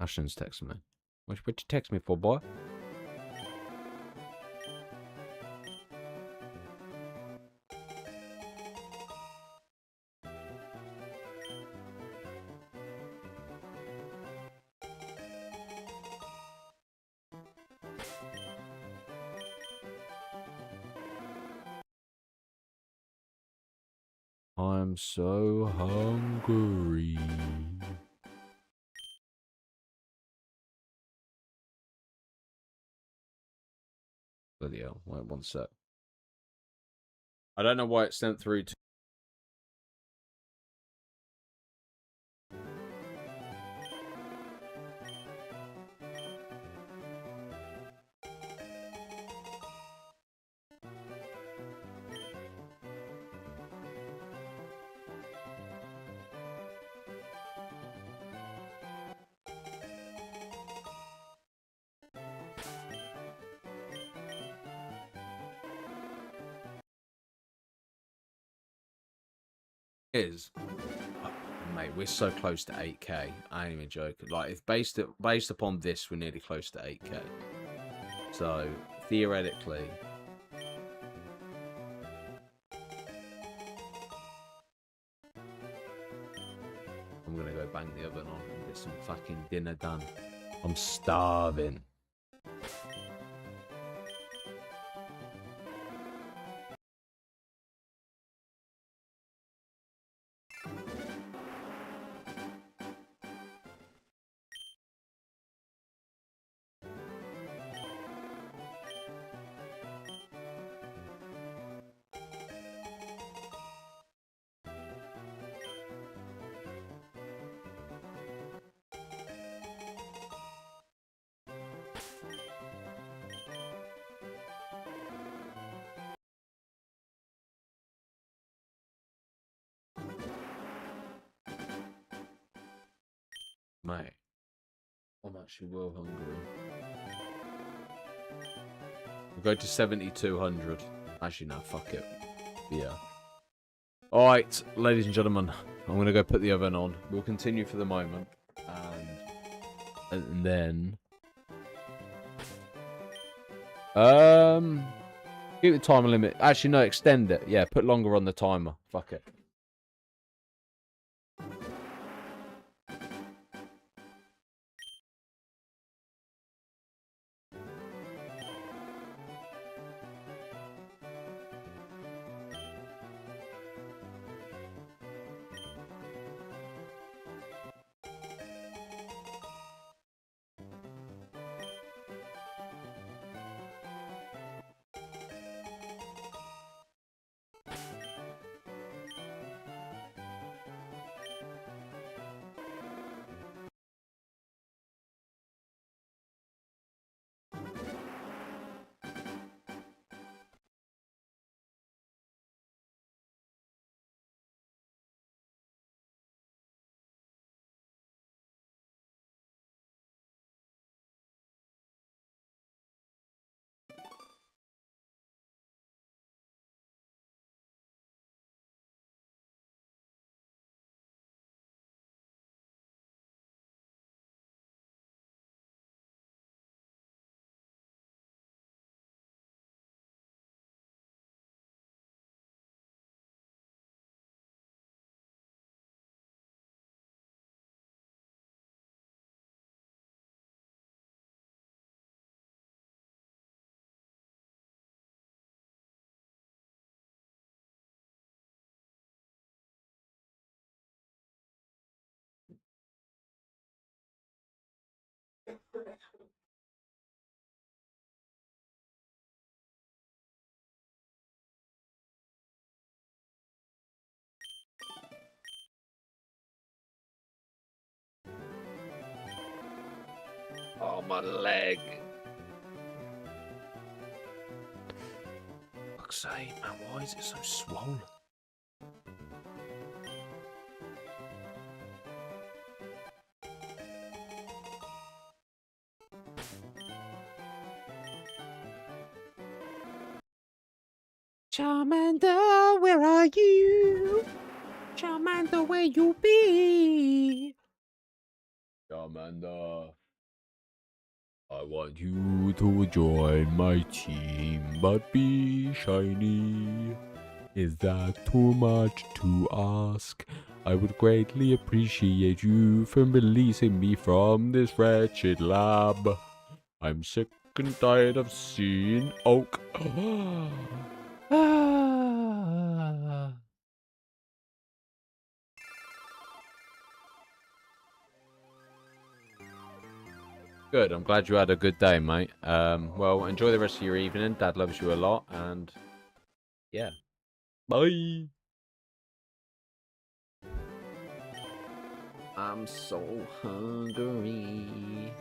Ashton's texting me. What you text me for, boy? I'm so hungry. Bloody hell. Wait one sec. I don't know why it sent through to... Is... Mate, we're so close to 8k. I ain't even joking. Like, if based upon this, we're nearly close to 8k. So, theoretically... I'm gonna go bang the oven on and get some fucking dinner done. I'm starving. Mate, I'm actually well hungry. We'll go to 7,200. Actually, no, fuck it. Yeah. Alright, ladies and gentlemen, I'm going to go put the oven on. We'll continue for the moment. And then... Keep the timer limit. Actually, no, extend it. Yeah, put longer on the timer. Fuck it. Oh, my leg. Fuck's sake, man, why is it so swollen? Charmander, where are you? Charmander, where you be? Charmander, I want you to join my team, but be shiny. Is that too much to ask? I would greatly appreciate you for releasing me from this wretched lab. I'm sick and tired of seeing Oak. Good, I'm glad you had a good day, mate. Well, enjoy the rest of your evening. Dad loves you a lot, and yeah. Bye. I'm so hungry.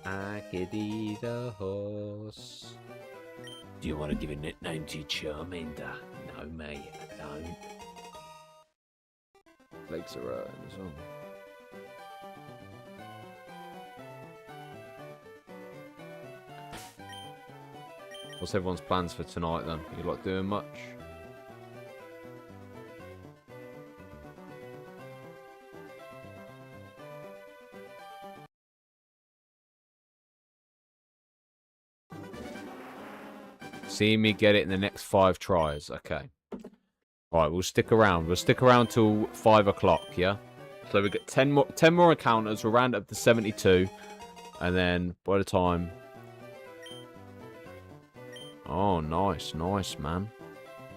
I could eat a horse. Do you want to give a nickname to Charmander? No, mate, I don't. Legs are hurting as well. What's everyone's plans for tonight then? You lot doing much? See me get it in the next 5 tries. Okay. Right, we'll stick around. We'll stick around till 5 o'clock, yeah? So we get 10 more encounters. We'll round up to 72. And then by the time... Oh, nice. Nice, man.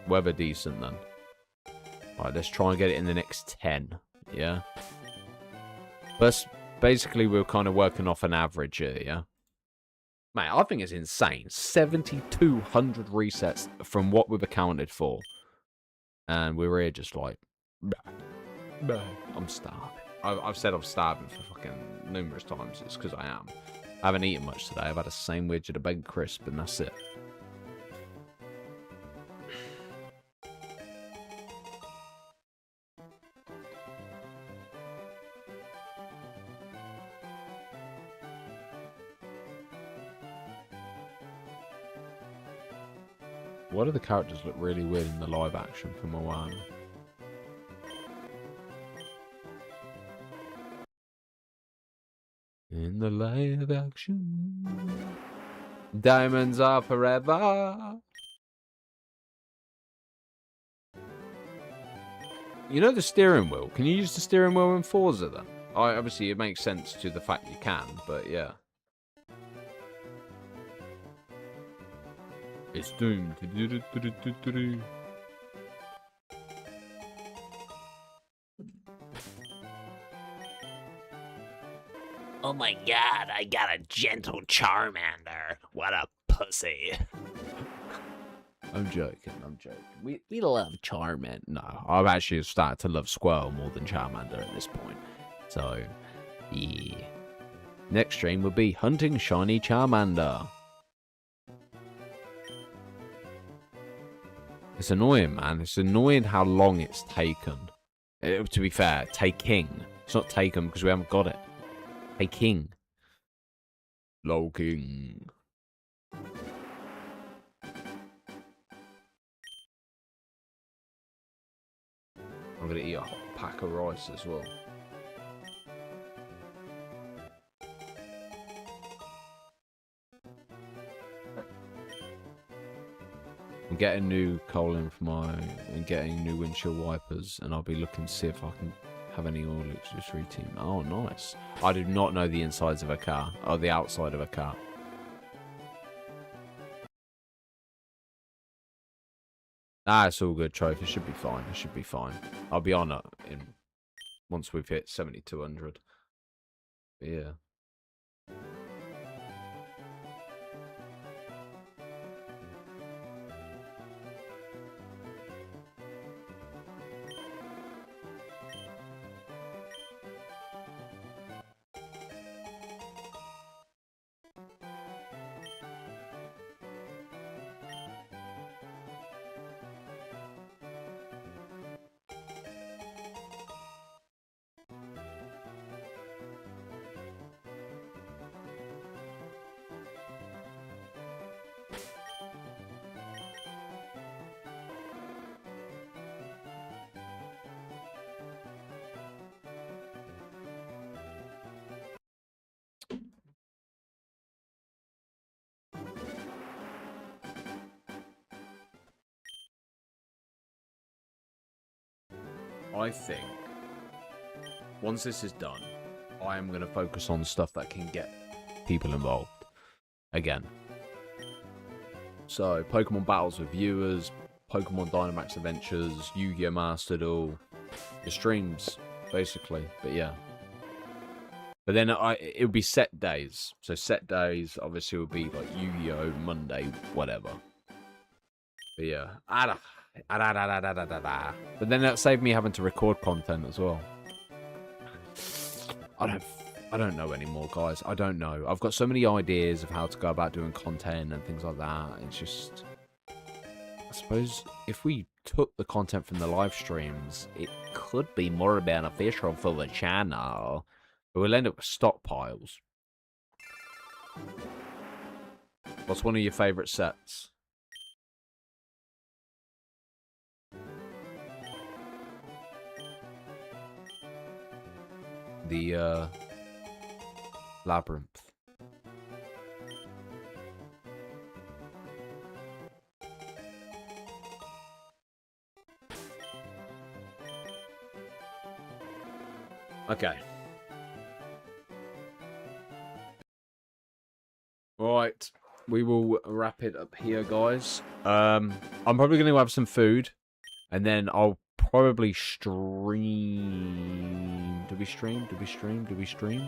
Weather decent, then. Right, let's try and get it in the next 10. Yeah? But basically, we're kind of working off an average here, yeah? Mate, I think it's insane. 7,200 resets from what we've accounted for. And we were here just like... I'm starving. I've said I'm starving for fucking numerous times. It's because I am. I haven't eaten much today. I've had a sandwich and a big crisp, and that's it. Why do the characters look really weird in the live action for Moana? In the live action, diamonds are forever. You know the steering wheel? Can you use the steering wheel in Forza then? Obviously, it makes sense to the fact you can, but yeah. It's doomed. Oh my god, I got a gentle Charmander. What a pussy. I'm joking. We love Charmander. No, I've actually started to love Squirrel more than Charmander at this point. So, yeah. Next stream will be hunting shiny Charmander. It's annoying, man. It's annoying how long it's taken. To be fair, taking. It's not taken because we haven't got it. Taking. Low King. I'm going to eat a hot pack of rice as well. I'm getting new coal in for and getting new windshield wipers, and I'll be looking to see if I can have any oil leaks just routine. Oh, nice. I do not know the insides of a car, or the outside of a car. Ah, it's all good, Trophy. It should be fine. It should be fine. I'll be on it once we've hit 7,200. Yeah. I think once this is done, I am going to focus on stuff that can get people involved again. So, Pokemon battles with viewers, Pokemon Dynamax adventures, Yu-Gi-Oh! Master Duel, the streams, basically. But yeah. But then it would be set days. So set days, obviously, would be like Yu-Gi-Oh! Monday, whatever. But yeah. But then that saved me having to record content as well. I don't know anymore, guys. I don't know. I've got so many ideas of how to go about doing content and things like that. It's just... I suppose if we took the content from the live streams, it could be more beneficial for the channel. But we'll end up with stockpiles. What's one of your favourite sets? The, Labyrinth. Okay. Right. We will wrap it up here, guys. I'm probably going to have some food. And then I'll probably stream... Do we stream? Do we stream? Do we stream?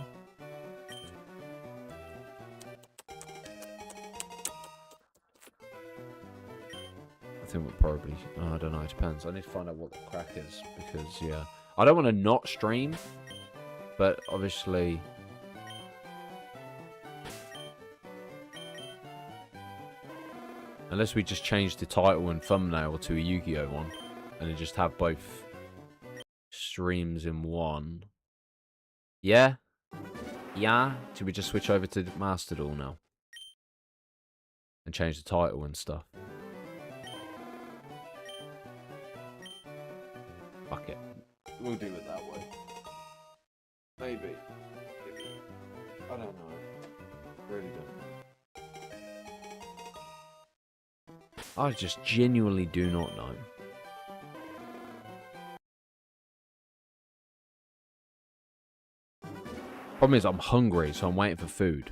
I think we'll probably... Oh, I don't know. It depends. I need to find out what the crack is. Because, yeah. I don't want to not stream. But, obviously... Unless we just change the title and thumbnail to a Yu-Gi-Oh! One. And then just have both streams in one. Yeah? Yeah? Should we just switch over to Master Duel now? And change the title and stuff. Fuck it. We'll do it that way. Maybe. I don't know. Really don't know. I just genuinely do not know. Problem is I'm hungry, so I'm waiting for food.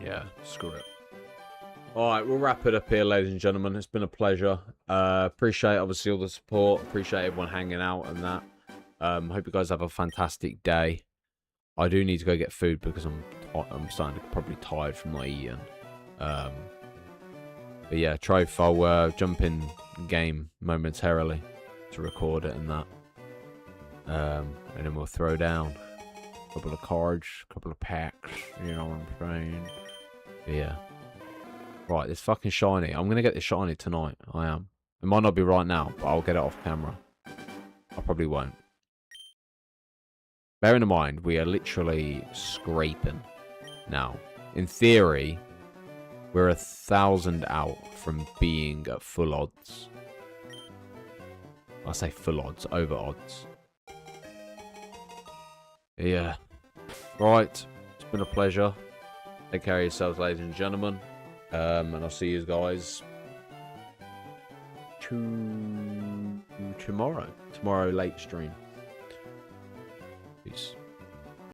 Yeah, screw it. Alright, we'll wrap it up here, ladies and gentlemen. It's been a pleasure. Appreciate, obviously, all the support. Appreciate everyone hanging out and that. Hope you guys have a fantastic day. I do need to go get food because I'm starting to probably tired from not eating. But yeah, Trofe, I'll jump in game momentarily to record it and that. And then we'll throw down a couple of cards, a couple of packs, you know what I'm saying? But yeah. Right, this fucking shiny. I'm going to get this shiny tonight. I am. It might not be right now, but I'll get it off camera. I probably won't. Bearing in mind, we are literally scraping now. In theory, we're 1,000 out from being at full odds. I say full odds, over odds. Yeah. Right. It's been a pleasure. Take care of yourselves, ladies and gentlemen. And I'll see you guys tomorrow. Tomorrow, late stream. Peace.